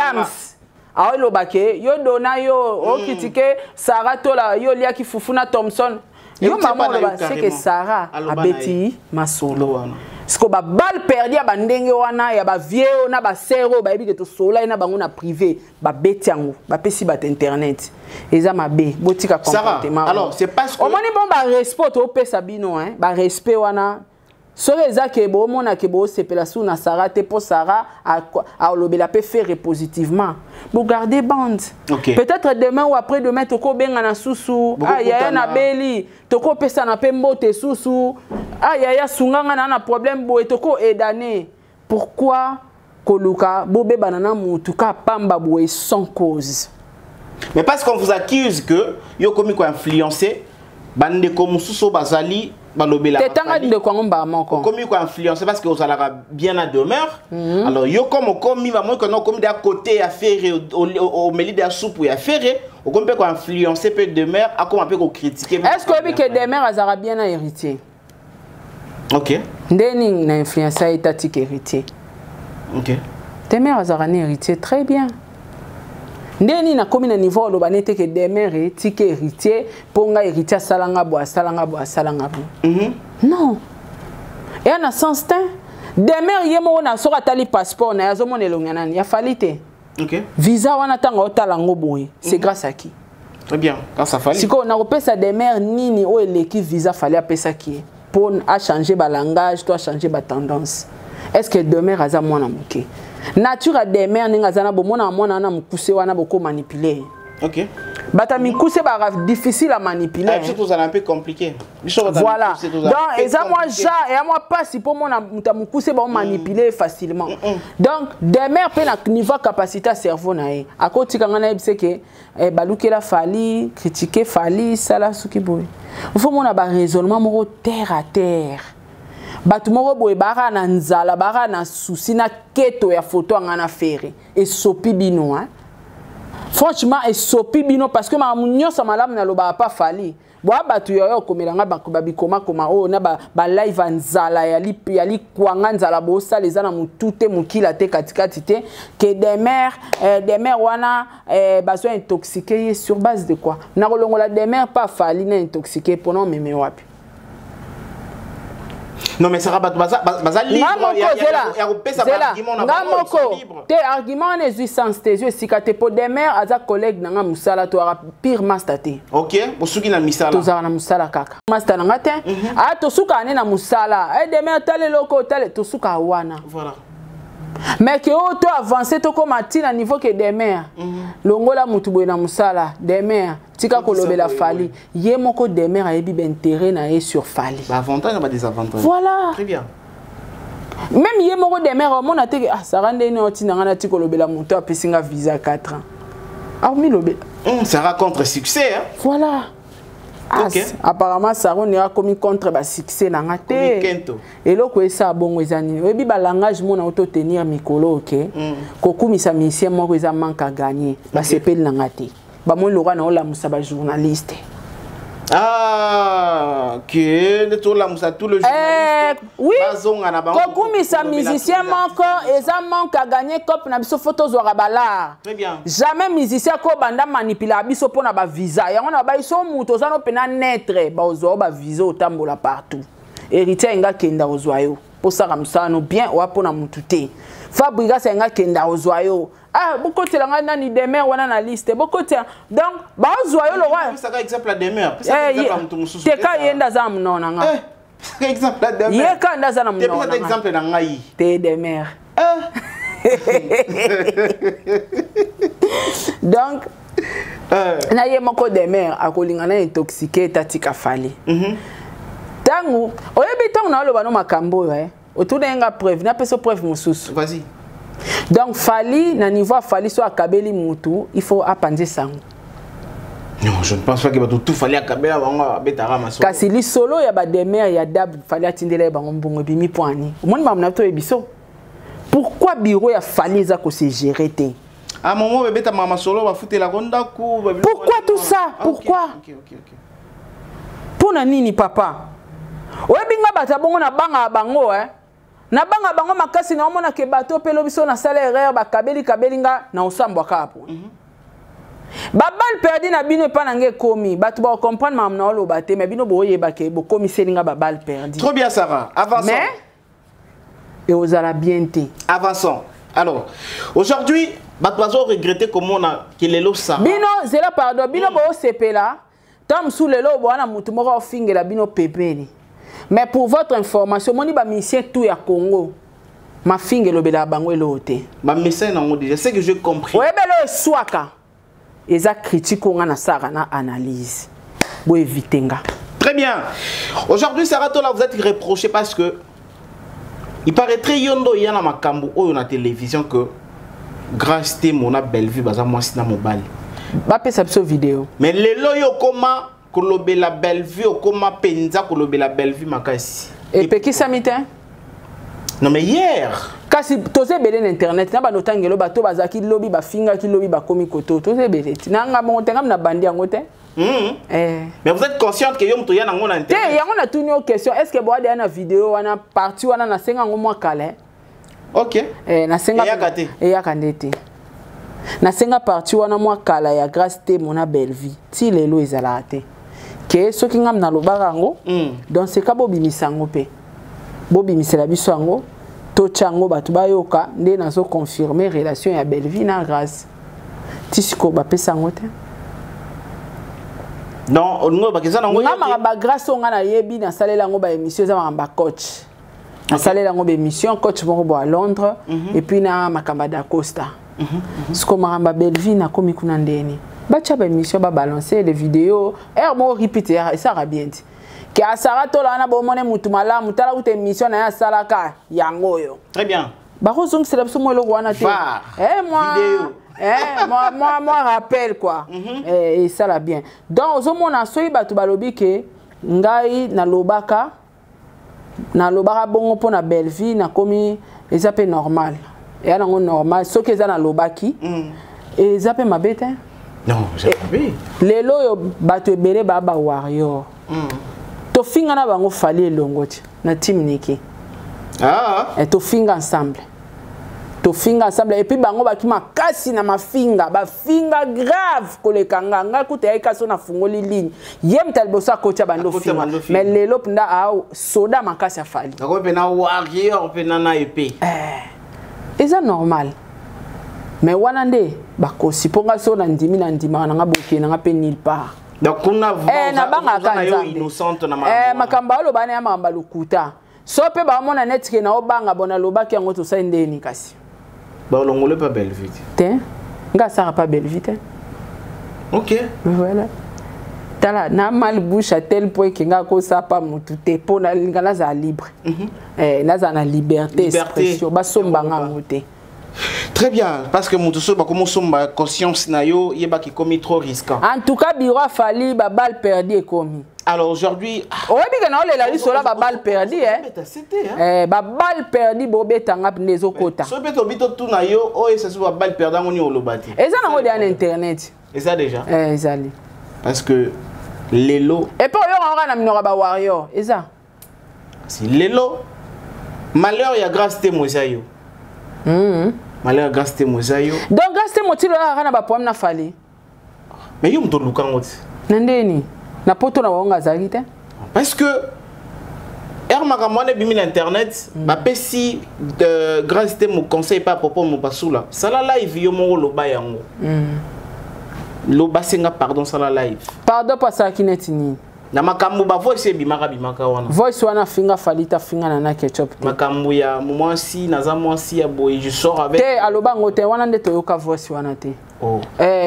awo lobake yo dona yo o critiquer Sarah tola yo liaki Fufuna Thompson yo maman loba c'est que Sarah abeti masolo siko ba balle perdu ba ndenge wana ya ba vieux na ba sero ba yebi que to sola na bango na privé ba beti yango ba pesi ba internet eza mabe botika comportement alors c'est parce que o moni bon ba respect o pesa bino hein ba respect wana sore eza ke bo mona ke bo sepela sou na Sarah te pour Sarah a lobela peut faire positivement vous gardez bande peut-être demain ou après demain toko benga na susu ya na beli toko pesa na pembo te susu ya sunganga na problème bo toko edane pourquoi koluka bobe banana mutu ka pamba boye sans cause mais parce qu'on vous accuse que yo komi ko influencer bande ko mususo bazali comme il influence parce que vous allez bien à demeure alors yo comme commis moi que non comme d'à côté à faire au milieu de la soupe ou à faire au comme peut influencer peut demeure à comme un peu critiquer est-ce que demeure azara bien à héritier ok ndeni na influence étatique héritier ok demeure azara ni héritier très bien ndeni na komi na niveau lo banete ke demere tike héritier ponga héritier salanga bo non et en sens temps demere yemo na soka tali passeport na yazo monelo nganani ya falite ok visa wana tanga otalango boye c'est grâce à qui très bien grâce à Fali siko na kopesa demere nini o eleki visa fali apesa ki pour a changer ba langage toi changer ba tendance est-ce que demere aza mwana muke nature des mères ninga zana bomona mona na mukuse wana boko manipuler ok bata mikuse ba difficile à manipuler surtout ça un peu compliqué voilà donc et ça moi ja et moi pas si pour mona mukuse ba manipuler facilement donc des mères pe na niveau capacité cerveau na e akoti kanga na ebise ke balukela fali critiquer fali sala suki boy il faut mona ba raisonnement moko terre à terre batu moko boye bara na nzala bara na souci na keto ya photo ngana faire et sopi bino hein franchement et sopi bino parce que ma munyo sa malamu na loba pas fali boa batu yo komelanga babi koma o na ba live nzala ya li kwanga nzala bo sa les ana mutute mukila te katikati te que des mères wana besoin intoxiqué sur base de quoi na kolongola des mères pas fali na intoxiqué pour non meme wapi. Non mais ça va baza libre il y a repesa argument na libre te argument ne suis sans tes yeux si kate po des mères aza collègue na musala to pire master te OK bosuki na misala to za na musala kaka master na te to suka ne na musala des mères tale loko tale to suka wana voilà mais que auto avancer to comme à niveau que des mères longola mutu boy na musala des mères tika kolobela fali ye moko des mères ayebi intérêt na e sur fali ba avantage ba désavantage voilà très bien même ye moko des mères mon a te ça rende ni otina ngana tika kolobela mutu apesinga visa 4 ans mi lobela ça raconte succès hein voilà apparemment Saron est commis contre le succès dans la tête. Et là, quoi ça bon les années. Et puis le langage mon auto tenir micro ok. Koku mi sa mission moi ils manque à gagner. Bah c'est pas dans la tête. Bah moi Laura na la musa ba journaliste. Ah, que de tout la musa tout le journaliste. Oui. Koku mi sa musicien manque et ça manque à gagner cop na biso photos au rabala. Très bien. Jamais musicien ko banda manipuler biso pona ba visa. Ya on a ba iso muto za no pena netre ba ozo ba visa otambola partout. Héritier nga kenda ozoyo. Pour ça ramsano bien ou pona mutute. Fabriga c'est nga kenda ozoyo. Ah, beaucoup de gens ont ni demeure wana na liste. Beaucoup de donc ba ozoyo le roi. Ça exemple la demeure. Ça exemple mutumususu. Te ka yenda za mnona nga. Exemple la demeure. Ye ka ndaza na mnona. Te exemple na ngai. Te demeure. Donc na ye moko demeure akolinga na intoxiqué tatika fali. Tangu oyebi tangu na loba no makambo autour nga preuve na peso preuve mususu. Vas-y. Donc fali na niveau fali so akabeli mutu il faut apande sango. Non, je ne pense pas que tout fallait akabela bango betara maso. Kasi li solo ya ba demer ya dab fali atindele bango mbongo bimi poani. Omoni ba mna to ebiso. Pourquoi bureau ya fali za ko se gérer te? À moment bébé ta maman solo va foutre la ronda coup. Pourquoi tout ça? Pourquoi? OK. Pour na nini papa? Oyebinga bata bongo na banga bango na banga bango makasi na omona ke bato pelo biso na sala erreur ba kabeli nga na osambwa kapo. Babal perdi na bino pa nange komi bato ba comprendre mam na oloba te mais bino boyeba ke bo komi selinga babal perdi. Trop bien Sarah, avançons. Mais et aux ala bien te. Avançons. Alors, aujourd'hui, bato bazo regretter comment on a que lelo ça. Bino zela pardon, bino bo sepela. Tam sous lelo bo na mutu moko fingela bino pepeni. Mais pour votre information, moni ba mission tout ya Congo. Ma finge lobela bango elote. Ma mission na ngodi, je sais que j'ai compris. Ouais belo swaka. Eza critique nga na sara na analyse. Bo évitenga. Très bien. Aujourd'hui Sarah Tola vous êtes reproché parce que il paraîtrait yondo yana makambo oyo na télévision que grâce te mona belle vie baza moi sina mobile. Ba pesa biso vidéo. Mais lelo yo koma kolobe la belle vie okoma penza kolobe la belle vie makasi. Et pe qui samite? Non mais hier. Kasi toze bele na internet na ba notangelo bato bazaki lobi ba finga ki lobi ba komi koto toze bele. Tinanga bon tengam na bandi yangote. Mais vous êtes consciente que yom to yana ngona internet. Te yango na tuni o question est-ce que boade na vidéo wana parti wana na senga ngo mwa kale. OK. Na senga yakate. Yakandete. Na senga parti wana mwa kala ya grâce te mona belle vie. Ti lelo ezala te. Que ce qui ngam na lobarango donc c'est ka bobimisango pe bobimisela biso yango to chango batu bayoka nde nazo confirmer relation ya belle vie na grâce tisiko ba pesango te non ongo ba keza nango ngama ba grâce nga na yebi na salela ngo ba émission za ba coach na salela ngo ba émission coach bon à Londres et puis na makamba da Costa ce ko maramba belle vie na komi kuna ndeni bacha ba émission ba balancer les vidéos mo répéter et ça va bien que a Sarah Tola na bo mone mutu malamu tala ku émission na ya salaka yango yo très bien ba rozong c'est la somo lo wana te moi rappelle quoi et ça va bien donc zo mona soyi batu balobi ke ngai na lobaka bongo pona belle vie na komi ezape normal et ana ngo normal so ke za na lobaki ezape mabete. Non, j'ai pas vu. Lelo yo bato ebele ba warrior. To finga na bango fali elongoti na team niki. Et to finga ensemble. Et puis bango baki makasi na mafinga, ba finga grave kolekanga nga kuta ya kaso na fungoli ligne. Yem talbosa kocha bando finga. Mais lelo punda soda makasi afali. Ngoko pena warrior pena na épée. Eza normal. Mais wanande bakosi ponga so na ndimi na ndima na boke na pe nulle part. Donc kuna na banga kanza innocente na mama. Makamba lo bana ya mamba lukuta. So pe ba mona netike na obanga bona lobaki yango to sa ndeni kasi. Ba longole pas belle vite. Te nga sara pas belle vite. OK. Voilà. Tala na mal bouche à tel point que nga ko sa pa mutu te pona ngala za libre. Na za na liberté expression ba somba nga moté. Très bien, parce que mon conscience na yo yeba qui commis trop risquant. En tout cas, biro a fallu ba balle perdue commis. Alors aujourd'hui, oui, bien que on la sur la balle perdue ba balle perdue bobeta ngap nezo kota. So beto bito tout na yo, oh et ça se balle perdue ngoni olobati. Et ça na en internet. Et ça déjà. Ezali. Parce que Lelo. Et pour yo on na minora ba warrior, et ça. Si Lelo malheur ya grâce te mozayo. Malheur grâce te mozayo. Donc grâce te motilo la na ba pomme na fali. Mais yo mto lukango. Nandeni. Na poto na wonga zalite. Parce que Makamone bimi l'internet, ba pesi de grâce te mo conseil pas propos mo basula. Sala live yo mo loba yango. Loba senga pardon sala live. Pardon pas ça qui netini. Na makambo ba voice bimaka wana. Voice wana finga falita finga na ketchup. Makambo ya mwasi naza mwasi ya boy je sors avec. Te aloba ngote wana nde toyoka voice wana te. Oh.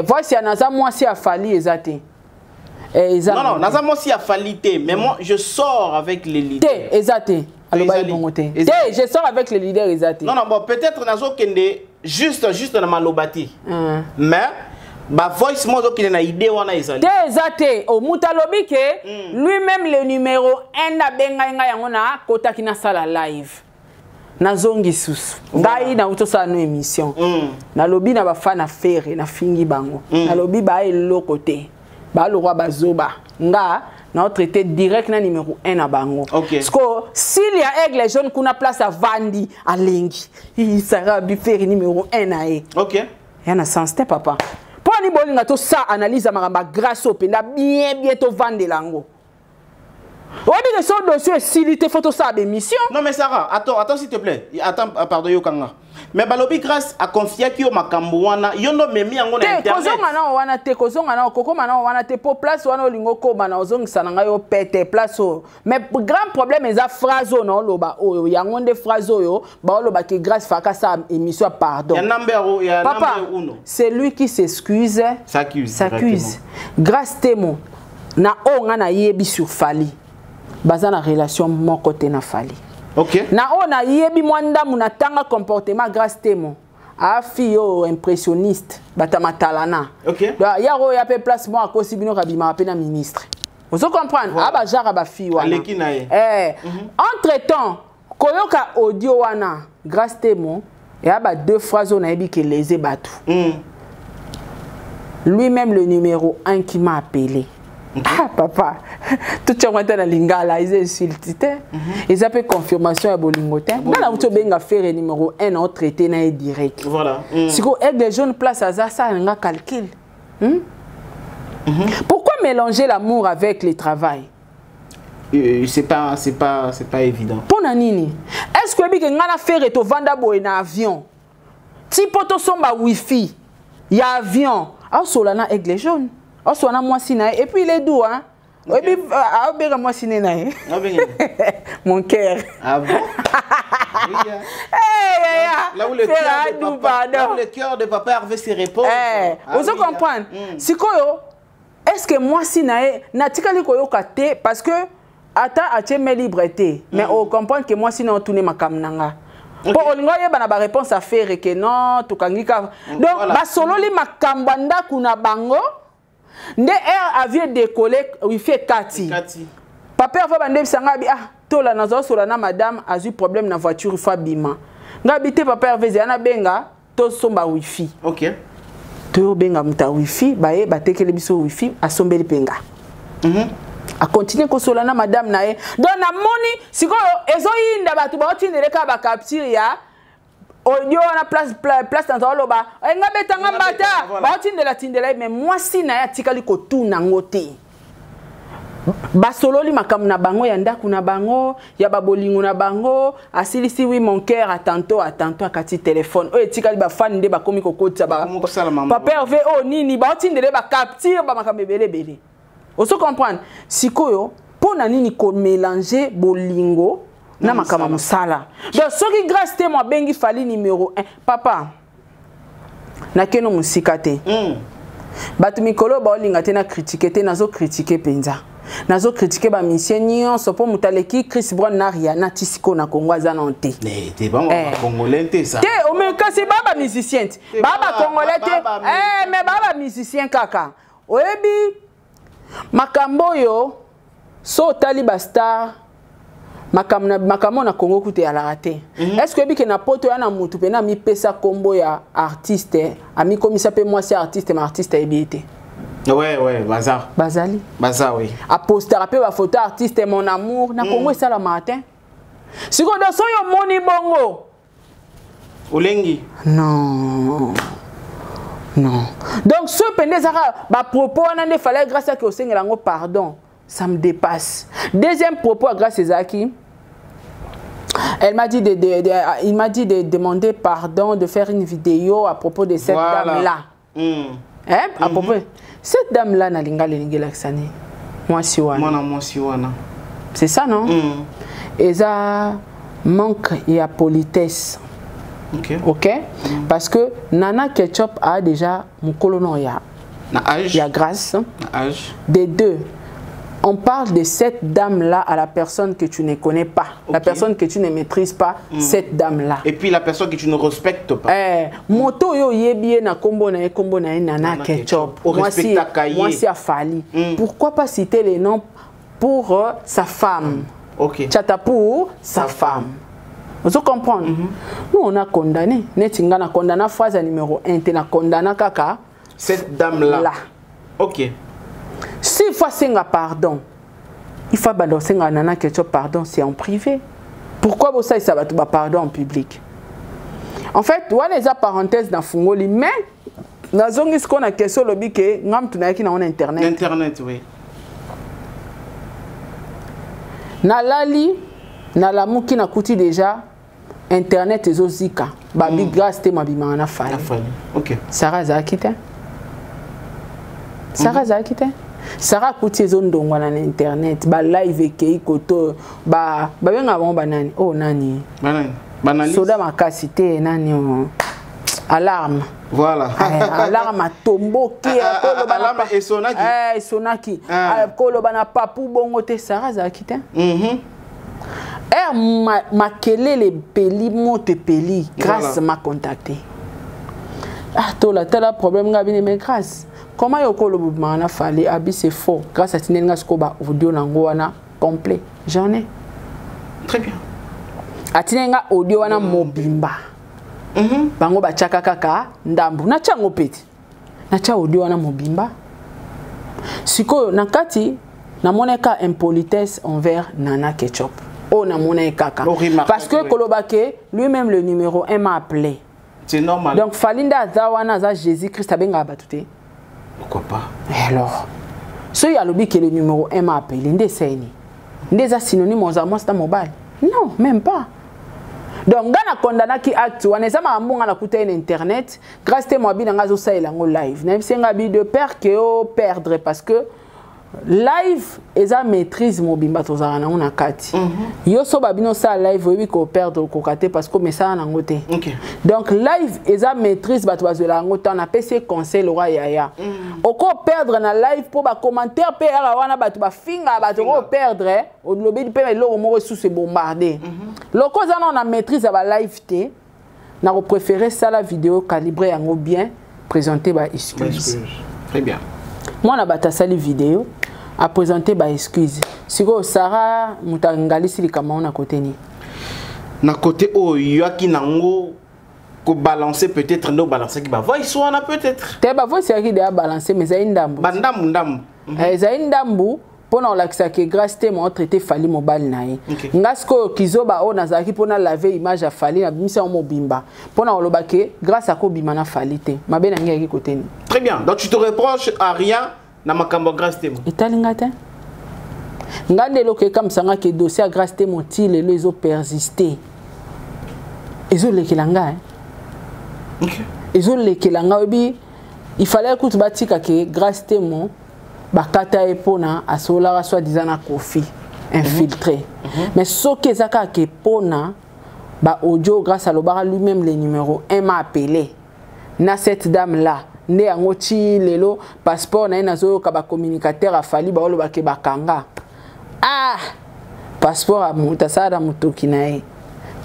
Voice ya naza mwasi ya fali ezate. Non, non, naza mwasi ya falite, mais moi je sors avec les leaders. Te ezate. Aloba bongote. Te je sors avec les leaders ezate. Non non, bon peut-être nazo kende juste na malobati. Mais ba voice mo zo kende na idée wana ezali. Te ezate o mutalobi ke lui-même le numéro 1 na benga nga yango na kota kina sala live. Na zongi susu. Ngai na utosa no émission. Na lobi na ba fana faire na fingi bango. Na lobi ba eloko te. Ba le roi bazoba. Nga na traité direct na numéro 1 na bango. Parce que s'il y a aigle jaune kuna place à Vandi à Lengi, il sera faire numéro 1 na e. OK. Ya na sens te papa. Pour ni bolinga to ça analyse maramba grâce au penda bien to vendre lango. On dit que son dossier s'il te photo ça d'émission. Non mais Sarah, attends s'il te plaît. Attends pardon yo kanga. Mais balobi grâce à confier ki yo makambo wana yo no memi yango na internet. Kozonga na wana te kozonga na koko mana wana te po place wana olingo ko mana ozongisa na yo pete place o. Mais grand problème eza phrase no loba oyo yango nde phrase oyo ba loba ki grâce faka sa émission pardon. Ya number ya Papa, number uno. C'est lui qui s'excuse. S'accuse. Grâce temo na o nga na yebi sur fali. Baza na relation mon côté na fali. OK. Na ona yebi mwanda muna tanga comportement grâce temo. A fio impressionniste batama talana. OK. Ya ro ya pe place moi à cause bino kabima pe na ministre. Vous comprenez? Aba jara ba fi wana. Aleki na ye. Entre-temps, koyoka audio wana grâce temo et aba deux phrases on a yebi que les batu. Lui-même le numéro 1 qui m'a appelé. Ah papa, tout le monde dans lingala, ils insultent. Ils appellent confirmation à bolingote. Dans la auto benga faire numéro 1 en traité na direct. Voilà. Si ko avec des jeunes place à ça nga calcul. Pourquoi mélanger l'amour avec le travail? C'est pas évident. Pour nanini. Est-ce que bi nga na faire to vanda boy na avion? Ti poto somba wifi. Ya avion. Ah solana avec les jeunes. Oh, soit na moi sina et puis les doux hein. Et puis ah bien moi sina na. Mon cœur. Ah bon? Là où le cœur de papa Hervé se repose. Vous comprenez? Si koyo est-ce que moi sina na tikali koyo kate parce que ata atie mes libertés mais on comprend que moi sina on tourner ma kamnanga. Pour olingo yeba na ba réponse à faire que non to kangika. Donc ba solo li makambanda kuna bango. Nde air avait décollé wifi kati. Papa va bande bisanga bi ah tola nazo sola na madame a eu problème na voiture fabima. Ngabité papa Hervé ana benga to somba wifi. OK. To benga muta wifi bae batekele biso wifi asombeli penga. A continuer ko sola na madame na e. Donc na moni siko ezo yinda batu ba otindele ka ba capture ya audio na place dans loba nga betanga mbata ba tindela mais moi si na ya tikali ko tuna ngote ba sololi makam na bango ya ndaku na bango ya babolingo na bango asilisi oui mon cœur à tantôt akati téléphone o tikali ba fan nde ba komi kokotsa ba papa Hervé o nini ba tindele ba capture ba makam belebele on se comprendre sikoyo pona nini ko mélanger bolingo na makama musala. Donc ce qui grâce te moi bengi fali numéro 1 papa na keno musikate. Batu mikolo ba olinga te na critiquer te nazo critiquer penza. nazo critiquer ba musicien nyonso po mutaleki Chris Brown na Rihanna tisiko na Congo azanonte. Mais t'es pas congolais ça. Te o me kasi baba musicien. Baba congolais te. Mais baba musicien kaka. Oyebi makambo yo so tali ba star makambo na Congo kute ya la raté. Est-ce que bike na poto ya na mutu pe na mi pesa kombo ya artiste, ami komisa pe moi c'est artiste mais artiste ebité. Ouais, bazar. Bazali. Bazar, oui. A poster pe ba photo artiste mon amour na Congo ça la matin. Si ko do so yo moni bongo. Olengi. Non. Non. Donc ce pendant ça ba propos on a fallait grâce à que au Seigneur ngo pardon. Ça me dépasse. Deuxième propos grâce à Zaki. Elle m'a dit il m'a dit de demander pardon, de faire une vidéo à propos de cette dame-là. Hein? À propos. Cette dame-là, n'a linga laksani. Moi, si wana. C'est ça, non? Et ça manque de politesse. Ok? Parce que Nana Ketchup a déjà mon colonon ya. Il y a grâce. Des deux. On parle de cette dame-là à la personne que tu ne connais pas, la personne que tu ne maîtrises pas, cette dame-là. Et puis la personne que tu ne respectes pas. Moto yo yebie na kombo na Nana Ketchup. Moi si a Fali. Pourquoi pas citer les noms pour sa femme? Tchata pour sa femme. Vous comprenez? Nous on a condamné. Netinga na condamné phrase numéro 1, tu na condamné kaka cette dame-là. Ok. S'il faut senga pardon, il faut balancer Nana Ketchup pardon, c'est en privé. Pourquoi vous savez ça va tout pardon en public? En fait, on a les parenthèses dans Fungoli, mais nous avons ce qu'on a question lobby que nous avons internet. Internet, oui. Nalali, nalamuki na kuti déjà internet ezozika. Babi grâce te mabima na fali. OK. Sarah Zakite. Sarah Zakite. Sarah kuti ezondongwa na internet, ba live ke ikoto, ba benga bon banani. Oh nani? Banani. Soda makasi te nani alarme. Voilà. Alarme a tomboki koloba alarme esonaki. Esonaki. Koloba na papu bongo te Sarah Zakite. Makele les peli mote peli grâce m'a contacté. Ah toi là problème ngabine mais grâce. Comment yoko le mouvement na fallait abi c'est faux grâce à tinenga skoba audio nango wana complet. J'en ai. Très bien. Atinenga audio wana mobimba. Bango ba chaka kaka ndambu na chango peti. Na cha audio wana mobimba. Siko nakati na moneka impolitesse envers Nana Ketchup. Oh na moneka kaka. Parce que Kolobake lui-même le numéro 1 m'a appelé. C'est normal. Donc falinda zawana za Jésus-Christ abenga batute. Pourquoi pas? Et alors, ce y a le que le numéro 1 m'a appelé, des synonymes aux amours dans mobile. Non, même pas. Donc, gana condamna qui acte, on est sama ambonga na kuta internet, grâce à moi bien ngazo sa ilango live. Même si ngabi de perdre que perdre parce que live eza maîtrise mobimba tozana on a kati. Yo so babino sa live oui ko perdre ko kate parce que message na ngote. Donc live eza maîtrise bato bazela ngota na PC conseil le roi yaya. Oko perdre na live pour ba commentaire pe ara wana bato ba finga bato ko perdre au lobby pe lo mo sous se bombarder. Loko za na maîtrise ba live té na ko préférer ça la vidéo calibrée yango bien présenter ba excuse. Très bien. Moi na bata sali vidéo à présenter ba excuse. Siko Sarah mutangali sili kama na côté ni. Na côté o yoaki nango ko balancer peut-être no balancer qui ba voix soit na peut-être. Te ba voix c'est qui de balancer mais za indambu. Ndambu. Za indambu pona olakisa ke grâce te mo traité fali mobile nae. Ngasko kizoba o nazaki pona laver image a fali na bimisa o mobimba. Pona oloba ke grâce à ko bimana fali te. Mabe na ngi côté ni. Très bien. Donc tu te reproches à rien na makambo grâce te mo. Italinga te. Ngande loke comme ça que dossier à grâce te mo ti les ont persisté. Ezo lekelanga OK. Ezo lekelanga obi il fallait que tu batika ke grâce te mo bakata epona asola soit disant na kofi infiltré. Mais ce que zaka ke pona ba audio grâce à l'obara lui-même les numéros 1 m'a appelé na cette dame là nde yango ti lelo passeport na ye nazoyoka bacommunicateur afali baolobake bakanga passeport a moto asala na motoki na ye.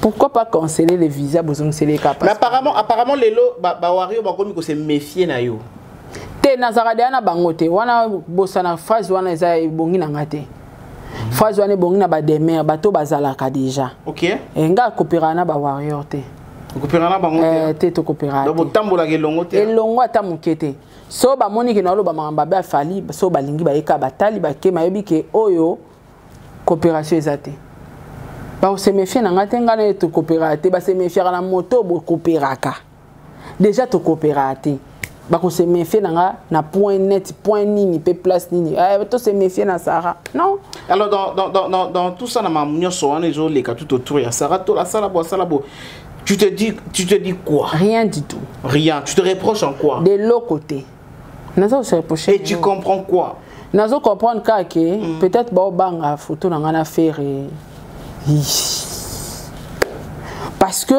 Pourquoi pas canceller les visas bozongiseli eka passeport? Mais apparemment lelo bawario bakomi ko se méfier na yo. Te nazaka deya na bango te wana bosana phrase wana eza ebongi na nga te. Phrase wana ebongi na bademer bato bazalaka déjà. Ok. Nga kopera na bawarrior te. Kopera na bango te. Te to kopera. Donc botambola ke longo te. Elongo ata muke te. So ba moni ke na lo ba mamba ba fali so balingi ba eka batali ba ke mayebi ke oyo coopération ezate. Ba se méfier na nga te nga na to coopérater ba se méfier na moto bo coopéraka. Déjà to coopérater. Ba ko se méfier na nga na point net point nini pe place nini. To se méfier na Sarah. Non. Alors dans tout ça na mamunyo so wana ezo leka tout autour ya Sarah to la sala bo. Tu te dis quoi? Rien du tout. Rien. Tu te reproches en quoi? De l'autre côté. Nazo se reprocher. Et tu comprends quoi? Nazo comprendre que peut-être ba banga photo na ngana faire parce que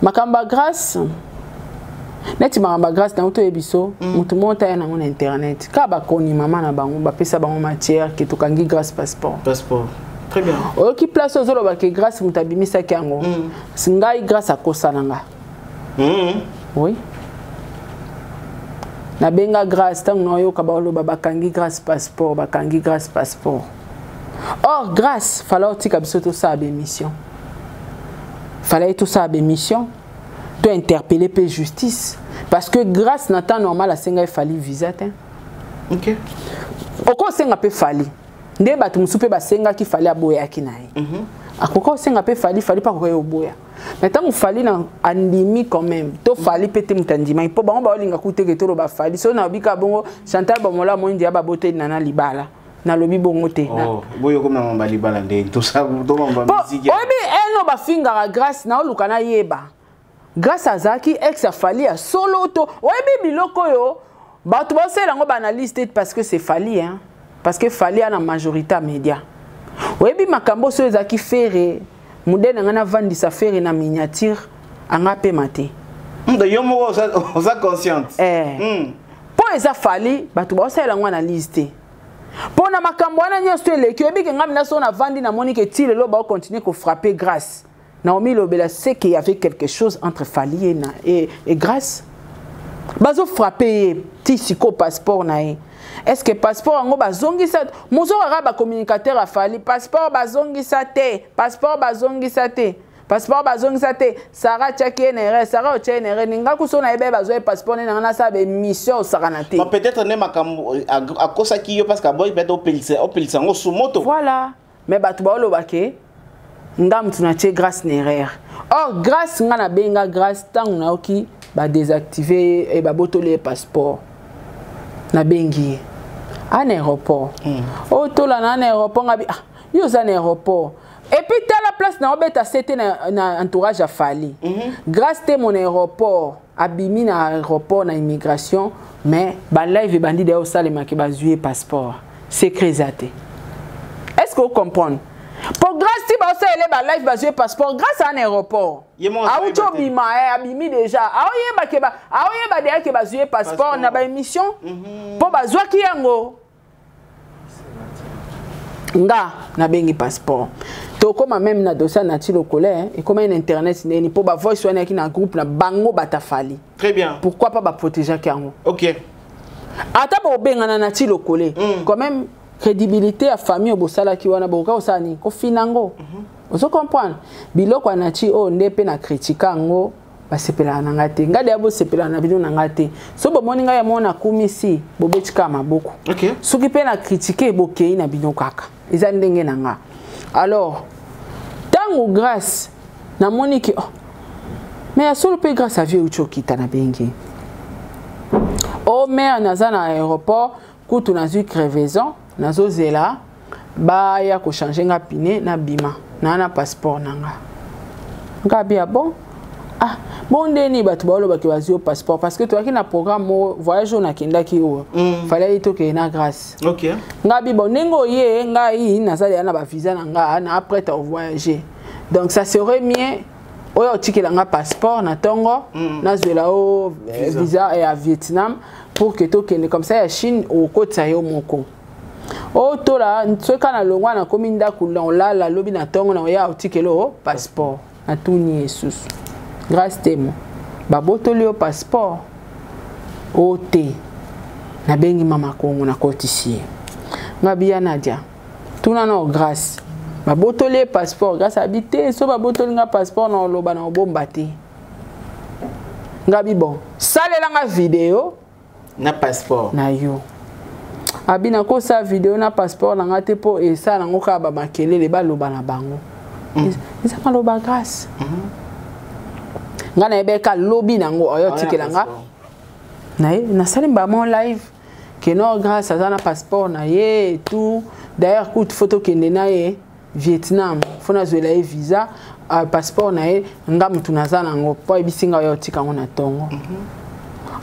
makamba grâce neti makamba grâce na auto ebiso mutu monta na mon internet ka ba koni mama na bango ba pesa bango matière que to kangi grâce passeport. Très bien. Qui place aux autres que grâce mutabimisa kango. Singai grâce à kosananga. Oui. Na benga grâce tant noyo kabalo baba kangi grâce passeport, ba kangi grâce passeport. Or grâce fallait aussi que tout ça mission. Fallait tout ça mission. Tu interpeller pe justice parce que grâce na temps normal a senga fallait visa te. OK. Oko senga pe fallait. Nde batu musupe ba senga ki fallait aboya ki nae. Akoko senga pe fallait pas ko boya. Mais tant fallait na andimi quand même. To fallait pété mutandima. Il faut ba ba olinga kuteke to ba fallait. So na bika bongo Chantal ba mola mo ndia ba bote nana libala. Na lobi bongo te. Oh, boyo ko mamba libala nde to sa to mamba musique. Obi eno ba finga grâce na oluka na yeba. Grâce à Zaki ex a fallait a solo to. Obi biloko yo. Ba to ba sela ngo ba analyste parce que c'est fallait hein. Parce que fallait à la majorité média. Obi makambo so ezaki faire mudena ngana vandi sa faire na miniature anga pe maté. Yo mo oza consciente. Po eza fallait ba to ba sela ngo analyste. Pour na makambo wana nyoso eleki obi ke ngam na so na vandi na monique ti lelo ba continuer ko frapper grâce. Naomi Lobela sait qu'il y avait quelque chose entre Fali et grâce. Bazo frapper ti siko passeport nae. Est-ce que passeport ngo bazongisa mozo raba communicateur a Fali passeport bazongisa te passeport bazongisa te passeport bazongisa te Sarah tchaki nere Sarah tchaki nere ninga kusona ebe bazo passeport na sa be mission saranate. Peut-être ne makambo a kosa ki yo parce que boy beto pelisa ngo sumoto. Voilà. Mais batu ba olobake ngam tunache grâce nere. Or grâce ngana benga grâce tang na oki ba désactiver et ba botole passeport. Na bengi un aéroport. Oh tola na un aéroport ngabi yo za un aéroport. Et puis t'as la place na obeta c'était na entourage à Fali. Grâce te mon aéroport abimi na aéroport na immigration mais ba live bandi de au salema ke bazué passeport. Secret zate. Est-ce que vous comprenez? Pour grâce ti ba osele ba live bazué passeport grâce à un aéroport. Auto bima abimi déjà. Aoyeba ke ba aoyeba de ke bazué passeport na ba émission. Pour bazwa ki yango. Nga na bengi passeport. To comme même na dossier na ti lokole et comme un internet ni pour ba voice wana ki na groupe na bango batafali. Très bien. Pourquoi pas ba protéger yango? OK. Ata ba benga na ti lokole. Quand même crédibilité à famille au bosala ki wana boka osani ko finango. Vous comprenez? Biloko na ti o ndepe na critica ngo basepela na ngate. Ngade abo sepela na bino na ngate. So bo moninga ya mona kumisi bobetika maboko. OK. Soki pe na critiquer bokei na bino kaka. Eza ndenge na nga. Alors tango grâce na moniki mais à solo pe grâce à vieux uchokita na bengi. Oh mère naza na aéroport kutu na zui crevaison nazo zela ba ya ko changer nga pine na bima na passeport nanga. Ngabi bon bon deni batu ba loba ke bazio passeport parce que toi qui na programme voyage na kenda ki o fallait to ke na grâce. OK. Ngabi bon nengo ye ngai nazali na ba visa nanga na après ta voyager. Donc ça serait mieux oyo tikela nga passeport na tongo na zwela o visa ya Vietnam pour que to kende comme ça ya Chine au kotsa yo moko o to la ntsweka na longwa na komi ndako la lobi na tongo na ya otikelo passeport na tuni Jesus grâce temo babotoli o passeport o te na bengi mama kongo na kotisi ngabia Nadia tuna no grâce babotoli passeport grâce habité so babotoli nga passeport na loba na bomba te ngabi bon salela nga vidéo na passeport na yo abina ko sa vidéo na passeport na nga te po e sa na ngoka ba makelele ba loba na bango isa maloba grâce nga na ebeka lobi nango oyo tikela nga na salimba mon live que non grâce à na passeport na ye tout d'ailleurs coup photo kende na ye Vietnam fona zwela ye visa passeport na ye nga mutu naza nango po ebisinga yo tika ngona tongo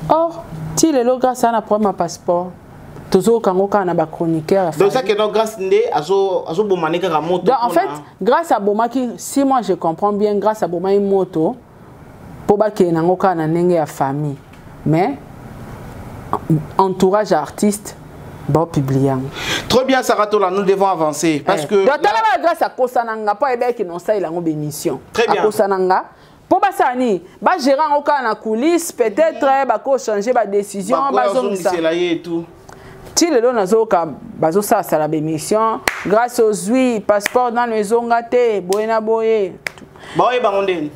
or ti lelo grâce à na premier passeport tozo kango kana ba chroniqueur donc ça que non grâce ndé azo bomanika ka moto donc en fait grâce à Bomaki si moi je comprends bien grâce à Bomaki moto po ba ke nango kana ndenge ya famille mais entourage artiste bon publiant. Trop bien Saratola, nous devons avancer parce que donc là grâce à Kosananga pas ebe qui non ça il a une émission. Très bien. Kosananga pour basani ba gérant au na coulisses peut-être ba ko changer ba décision ba zone ça. Et tout. Ti lelo nazoka bazo ça la émission grâce aux oui passeport dans les zongate boyena boye. Boye bangondeni.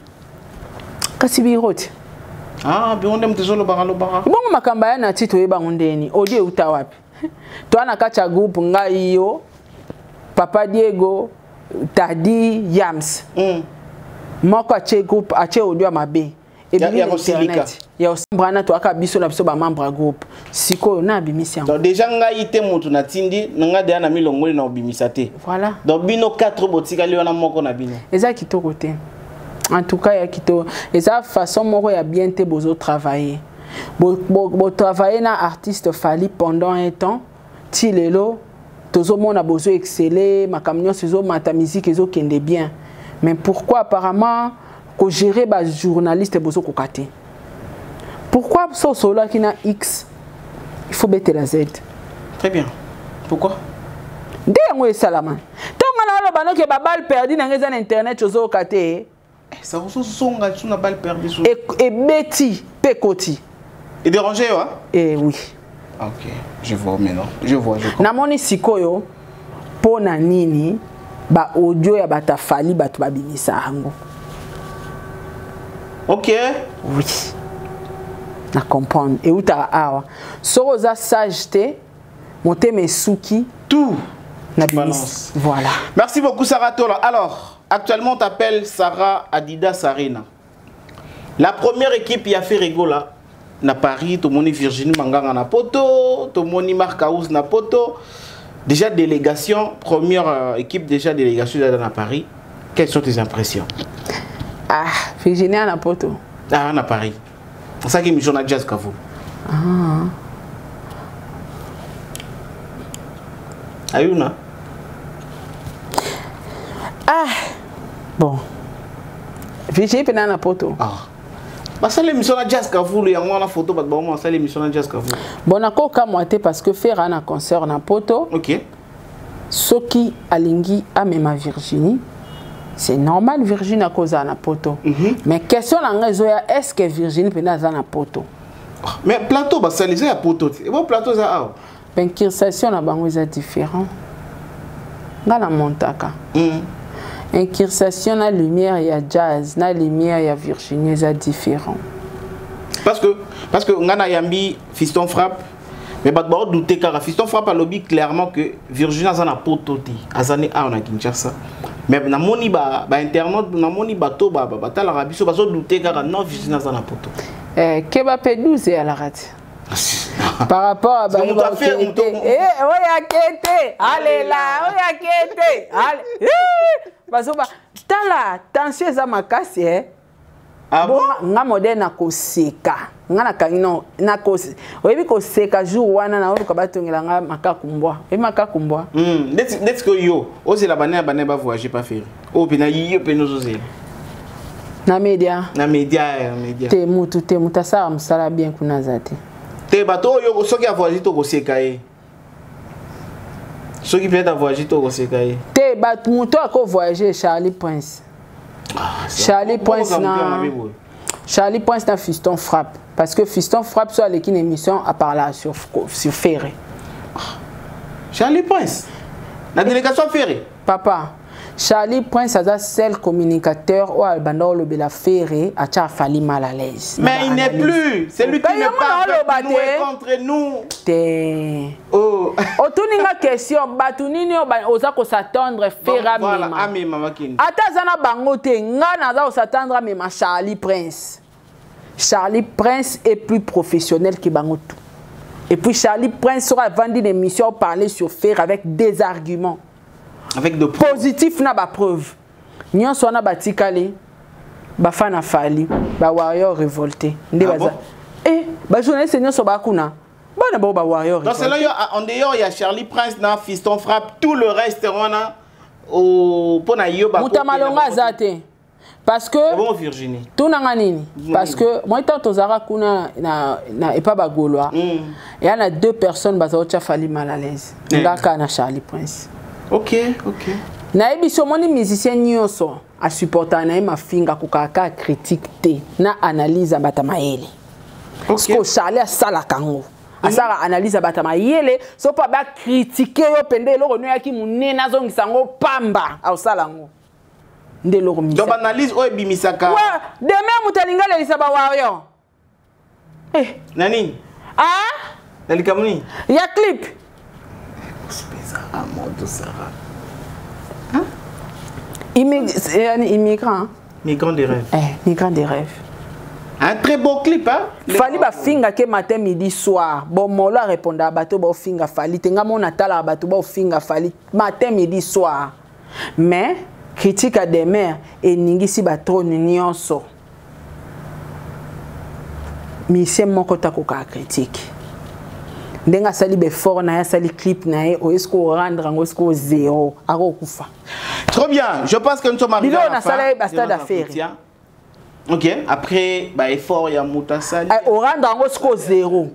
Kasi birote. Ah, bionde mtezolo baralo bara. Bongo makamba ya na tito ye bangondeni odie utawapi. Toi na kacha groupe ngai yo Papa Diego Tadi Yams. Moko ache groupe ache audio mabe. Et bien internet. Ya osambrana to aka biso na biso ba membre groupe. Siko na bimisi yango. Donc déjà ngai te mutu na tindi nga de na milongoli na obimisa te. Voilà. Donc bino 4 botika liona moko na bino. Eza kitoko te. En tout cas ya kitoko. Eza façon moko ya bien te bozo travailler. Bo travailler na artiste Fali pendant un temps. Ti lelo tozo mona bozo exceller makamnyo sezo mata musique ezo kende bien. Mais pourquoi apparemment ko gérer ba journaliste bozo kokate? Pourquoi so solo qui na X il faut mettre la Z? Très bien. Pourquoi? Dès ngo salama. Tant ngana lo bano ke ba balle perdu na ngeza na internet ozo kokate. Ça vous songa tu na balle perdu. Et Betty Pekoti. Et dérangé hein? Eh oui. OK, je vois maintenant. Je vois, je comprends. Na moni sikoyo pona nini ba audio ya bata Fali batu babimisa hango. OK. Oui. Na comprendre. Et uta awa. Soro za sage te monter mes souki tout na balance. Voilà. Merci beaucoup Saratola. Alors, actuellement on t'appelle Sarah Adidas Arena. La première équipe y a fait rigola. Na Paris, to moni Virginie Manganga na poto, to moni Marc Aouz na poto. Déjà délégation, première équipe déjà délégation dans Paris. Quelles sont tes impressions? Ah, Virginie na poto. Ah, na Paris. C'est ça qui me joue jazz Kavou. Ah. Ayuna. Ah. Bon. Virginie pena na poto. Ah. Bah ça l'émission na jazz Kavou, il y a une photo bah bon ça l'émission na jazz Kavou. Bon nako ka moité parce que faire un concert na poto. OK. Soki alingi amema Virginie. C'est normal Virginie a cause na poto. Mais question na ngazoya est-ce que Virginie pena za na poto? Mais plateau bah ça les a poto. Et bon plateau ça ah. Ben kirsation na bango est différent. Ngala montaka. Incursation na lumière ya jazz, na lumière ya Virginie est différent. Parce que ngana yambi Fiston Frappe mais ba douter car Fiston Frappe a lobby clairement que Virginie a na pototi azane a na Kinshasa. Mais na moni ba internaute na moni bato ba tala rabiso ba douter car non Virginie a na poto. Keba P12 à la rate. Par rapport à bah, oya kete allez là oya kete allez parce que tala tension za makasi ah bon nga modèle na koseka nga na kangino na kos oyebi koseka jour wana na oyo batongela nga makakumbwa e makakumbwa let's go yo oze la bana ba voyager pas faire o pena yo pena zozela Na média. Na média. Te mutu ça msala bien kuna zate. Te bato yo soki a voyagé to koseka ye. Soki peut-être a voyagé to koseka ye. Te bat mutu ako voyager Charlie Prince. Charlie Prince na Charlie Prince na Fiston Frappe parce que Fiston Frappe soit avec une émission à parler sur Ferré. Charlie Prince. La délégation Ferré. Papa, Charlie Prince a seul communicateur au Albanda le Bela Ferré a Fali mal à l'aise. Mais il n'est plus. C'est lui qui n'est pas avec nous et contre nous. Oh. Otuninga question, batunini oza ko s'attendre Ferra mema. Ata zana bango te nga naza s'attendre mema Charlie Prince. Charlie Prince est plus professionnel que bango tout. Et puis Charlie Prince sera vendu une émission parler sur Ferra avec des arguments. Avec de positif na ba preuve. Nyon so na batikale ba fana fali ba warrior révolté. Ndé baza. Ba journaliste nyon so ba kuna. Ba ba warrior. Donc c'est là en dehors il y a Charlie Prince na Fiston Frappe, tout le reste on a au pona yo ba. Mutamalonga zate. Parce que bon Virginie. Tout nanga nini? Parce que moi tant tozara kuna na et pas ba gaulois. Il y en a deux personnes baza ocha fali mal à l'aise. Ngaka na Charlie Prince. Ok. Na ebiso moni musicien nyonso a supporter na ma finga kukaka critique te na analyse batama yele. Parce que Charlie a sala kango. Asara analyse batama yele so pa ba critiquer yo pende eloko no yaki munena zongisa ngo pamba au sala ngo. Nde loko misa. Donc analyse o ebimisaka. Ouais, demain mutalinga le lisaba wayo. Nani? Nalikamuni. Ya clip. Immigrant. Migrant des rêves. Migrant des rêves. Un très beau clip, hein? Fali ba finga ke matin midi soir. Bon molo répondre à bato ba finga fali. Tenga mona tala bato ba finga fali matin midi soir. Mais critique à des mères et ningisi ba trop nyonso. Mission moko ta ko ka critique. Ndenga sali be fort na ya sali clip na e o esko rendre ngo esko zéro ako kufa. Trop bien, je pense que nous sommes arrivés à la fin. Basta d'affaires. OK, après bah effort ya muta sali. O rendre ngo esko zéro.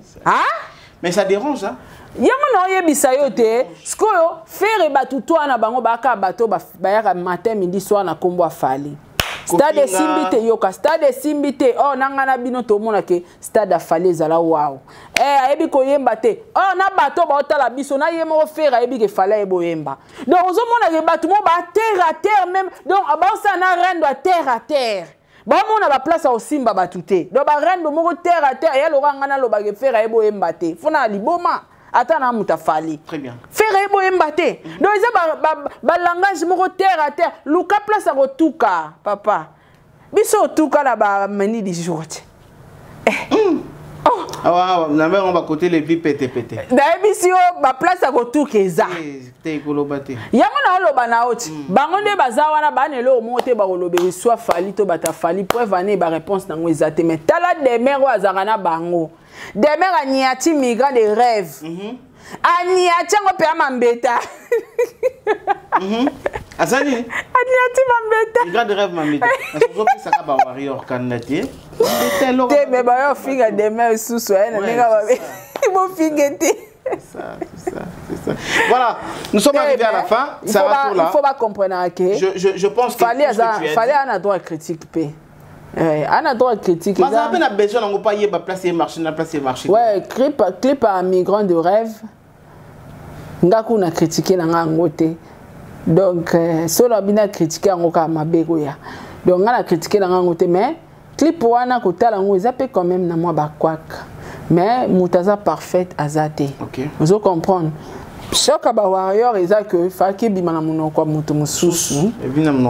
Mais ça dérange hein. Yango no yebisa yo te, skoyo faire batuto na bango baka bato ba ya matin midi soir na kombo afali. Stade Simbite yoka stade Simbite nanga na bino to mona ke stade afali zala wow. Ayebi ko yemba te. Na bato ba otala biso na yemo faire ayebi ke fala ebo yemba. Donc ozo mona ke bato mo ba terre à terre même. Donc abasa na rendo à terre. Ba mona ba place au Simba batute. Donc ba rendo mo terre à terre ya loranga na lo ba ke faire ebo yemba te. Fona liboma. Atana mutafali. Très bien. Faire ebo embate. Donc ils langage moko terre à terre. Luka place à rotuka, papa. Biso tuka la ba meni di jour. On va côté les vies pété. Bisio ba place à rotuka eza. Te kolobate. Yango na loba na oti. Bango nde bazawa na banelo mote ba kolobe soit fali to bata fali preuve ane ba réponse nango ezate mais tala de mero azarana bango. Demain, Aniati migrant des rêves. Aniati on peut m'embêter. Azani. Aniati m'embêter. Migrant des rêves m'embêter. Est-ce que vous ça va warrior candidaté? Te mais ba yo figa demain sous soin na nga ba. Il faut figueter. C'est ça. Voilà, nous sommes arrivés à la fin. Ça va tout là. Il faut pas comprendre que je pense que fallait un droit critique p. On a droit de critiquer. Mais on a besoin de pas y placer marché, Ouais, clip à migrant de rêve. Ngaku na critiquer na ngote. Donc solo bina critiquer ngoka mabego ya. Donc on a critiqué na ngote mais clip wana ko tala ngo ezapé quand même na moi bakwaka. Mais mutaza parfaite azate. OK. Vous comprendre. Chaque warrior eza que faki bimana munoko mutu mususu.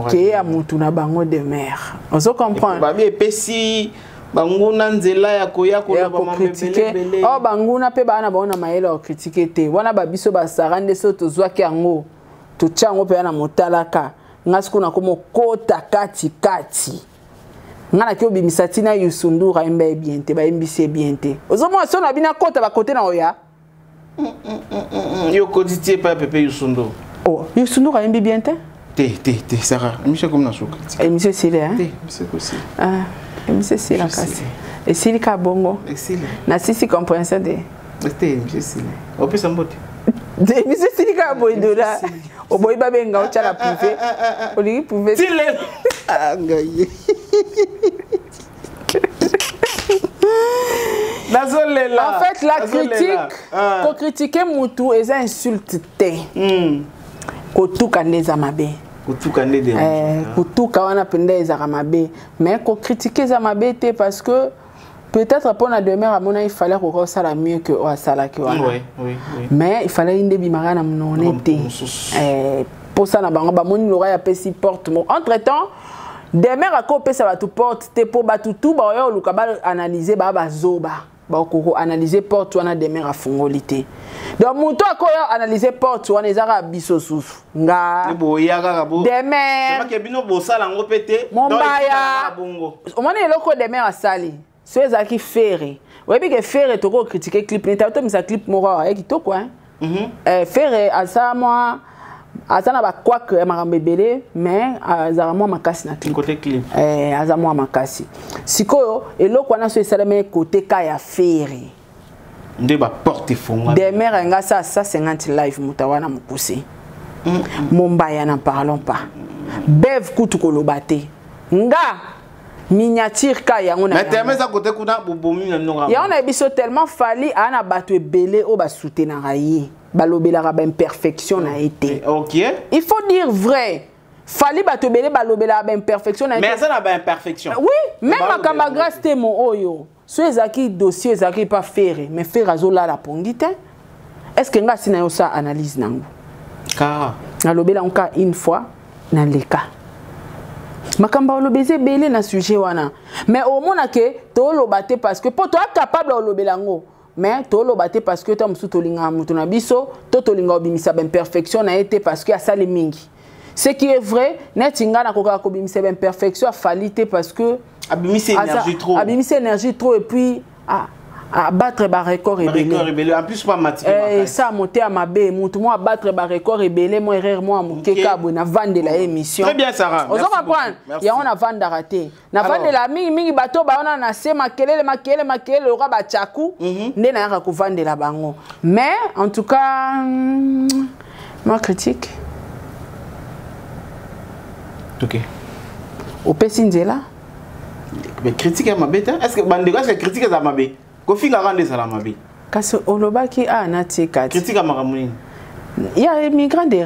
Ke ya mutu na bango de mer. Vous comprendre. Ba bi epesi banguna nzela ya koya ko ba critiquer. Banguna pe bana baona maele o critiquer te. Wana ba biso ba sarande so to zwaki yango. To chango pe na motalaka. Ngasiku na komo kota kati. Ngana ki obimisati na Yusundura imbe bien te ba imbise bien te. Ozomo so na bina kota ba kote na oya. Yo koditier pas Pepe Yusundo. Yusundo a bien te? T'es Sarah. Monsieur comme na souka. Monsieur Sile hein. Monsieur aussi. Ah, monsieur Sile kasi. Et Sile ka bongo. Sile. Na sisi compréhension de. Monsieur Sile. O pesa mbote. Monsieur Sile ka boidola. O boy ba benga o chala privé. O li privé. Sile. Ah ngaye. En fait, la critique, pour critiquer Moutou, ils insulté. Kotuka ndeza mabe. Kotuka ndeza. Kotuka wana pende ezara mabe. Mais ko critiquer za mabe te parce que peut-être pour la demeure à mon il fallait qu'on ça la mieux que au sala que wana. Oui. Mais il fallait inde bimara na monete. Pour ça na bango ba moni lora ya pesi porte. Entre-temps, demeure à ko pesa ba tout porte te po ba tout ba yo luka ba analyser ba zoba. Ba ko analyser porte wana demeure à fongolité. Donc muto akoya analyser porte wana ezaka biso susu nga demer c'est que bino bosala ngo pété mombaya omoni eloko demer asali so ezaki fere webi ke fere toko critiquer clip ni tato misa clip moko ya kitoko hein fere asa moi azana ba kwak makambe belé mais azara moi makasi na clip côté clip azama moi makasi sikoyo eloko wana so esalame côté ka ya fere nde ba porte fonga demer nga ça 50 live mutawana mukuse mombaya n'en parlons pas bev kutu kolobate nga miniature ka yango na mais demer ça côté kuna bobomi na nora ya on a biso tellement fali ana bato ebele o ba soutenir yi balobela ba imperfection na été OK il faut dire vrai fali bato ebele balobela ba imperfection na été mais ça na ba imperfection oui même makamba grâce te mon oyo so ezaki dossier ezaki pas faire mais faire azola la pongite est-ce que nga sina yo ça analyse nango car na lobela onka une fois na leka makamba olobeze belé na sujet wana mais au mona ke to lobate parce que pour toi capable olobela ngo mais to lobate parce que to musu tolinga mutu na biso to tolinga obimisa ben perfection na été parce que asali mingi ce qui est vrai netinga na koka kobimisa ben perfection a falité parce que abimisa énergie trop abimisa énergie trop et puis à battre ba record rebelle en plus pas matière ça monter à ma bé mutu moi battre ba record rebelle moi erreur moi mukeka bona vendre la émission très bien Sarah on va comprendre il y a on a vendre raté na vendre la mingi bato ba on a se makelele le roi ba chaku ndé na yaka ko vendre la bango mais en tout cas moi critique OK au pesinzela mais critique à ma bête est-ce que bandeko est-ce que critique à ma bête kofinga rande ça la ma bête kasi olobaki na tika critique à makamuni il y a immigrant de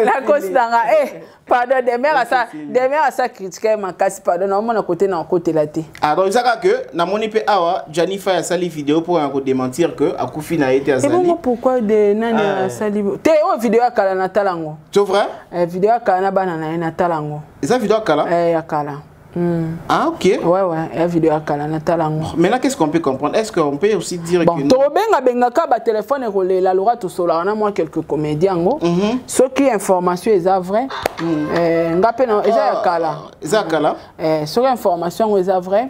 la costanga pardon demer à ça critiquer ma kasi pardon na mon côté na côté là té alors ça que na moni pe awa Janifa ya sali vidéo pour en démentir que akufi na été azali et pourquoi de nani sali té o vidéo akala na talango c'est vrai vidéo akala na bana na talango esa vidéo akala akala Ah ok. Ouais, la vidéo à Kalana Talango. Maintenant, qu'est-ce qu'on peut comprendre? Est-ce qu'on peut aussi dire bon, que... Bon, benga ba téléphone et relais la lora tout sola. On a moi quelques comédiens. Ce qui est information est vrai. Ngapé na eza kala. Eza kala. Ce qui est information est vrai.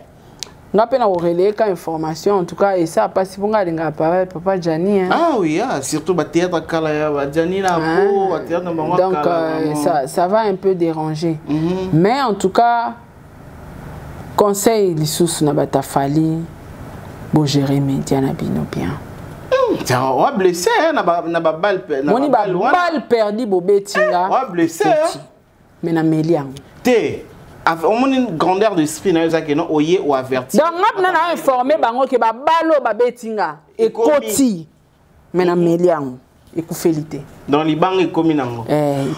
Ngapé na relais quand information en tout cas et ça passe pour nga papa Jani. Ah oui, surtout ba théâtre kala ya Jani là pour théâtre na donc ça va un peu déranger. Mais en tout cas conseil les sous na batafali bo gérer média na bino bien. On va blesser na ba balle moni ba balle perdu bo betinga. On va blesser mais na meliang. Té on a une grandeur d'esprit na ça que non oyer ou avertir. Donc ngap na informer bango ke ba balo ba betinga et koti mais na meliang. Dans les bancs et communango.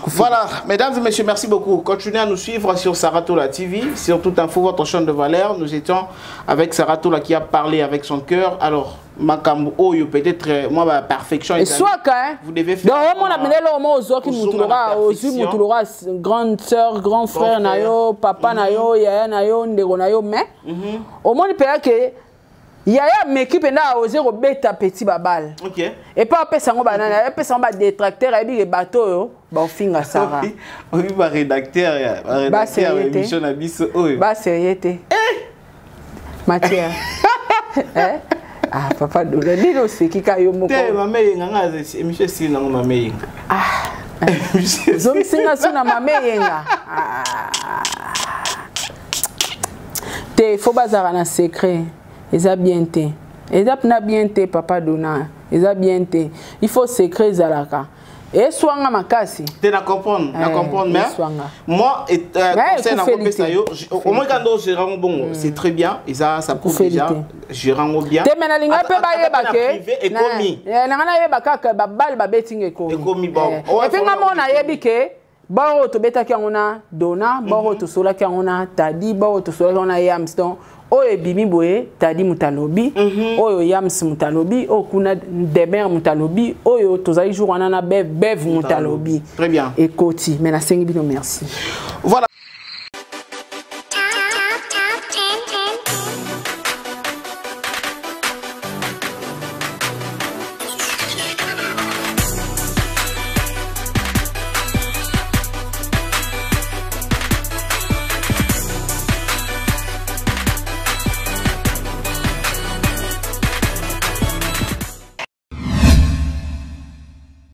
Voilà, mesdames et messieurs, merci beaucoup. Continuez à nous suivre sur Saratola TV, sur Toute Info, votre chaîne de valeur. Nous étions avec Saratola qui a parlé avec son cœur. Alors, Makambo, peut-être, moi, ma perfection. Et soit quand vous devez faire. Donc, on a mené le grande sœur, grand frère, nayo, papa, nayo, yaya, nayo, ndego, nayo, mais au moins, il peut que. Yaya m'équipe na osé robeta petit babal. OK. Et pas après ça on banana, après ça on va détracteur et bi bateau yo, ba finga Sarah. On va rédacteur émission na biso oyo. Ba sérieuté. Matière. Ah papa dolo dilo c'est qui ka yo moko. Te mama yenga ngaze émission si na mama yenga. Ah. Zomi singa suna mame yenga. Te faut bazara na secret. Eza bien te. Eza na bien te papa Dona. Eza bien te. Il faut secret zalaka. Et soanga makasi. Tu na comprendre, mais moi conseil na kopesa yo, au moins quand je rends bon, c'est très bien et ça prouve déjà je rends bien. Te mena linga pe ba yeba ke. Ekomi. Na ngana yeba ka ba bal ba betting ekomi. Ekomi bon. Et puis ngamo na yebi ke ba to beta ki ngona Dona, ba to sola ki ngona Tadi, ba to sola ki ngona Yamston. Oyo bimi boye Tadi mutalobi oyo Yams mutalobi o kuna Demer mutalobi oyo tozali jour wana na bev mutalobi très bien et Koti mais na sengi bino merci voilà.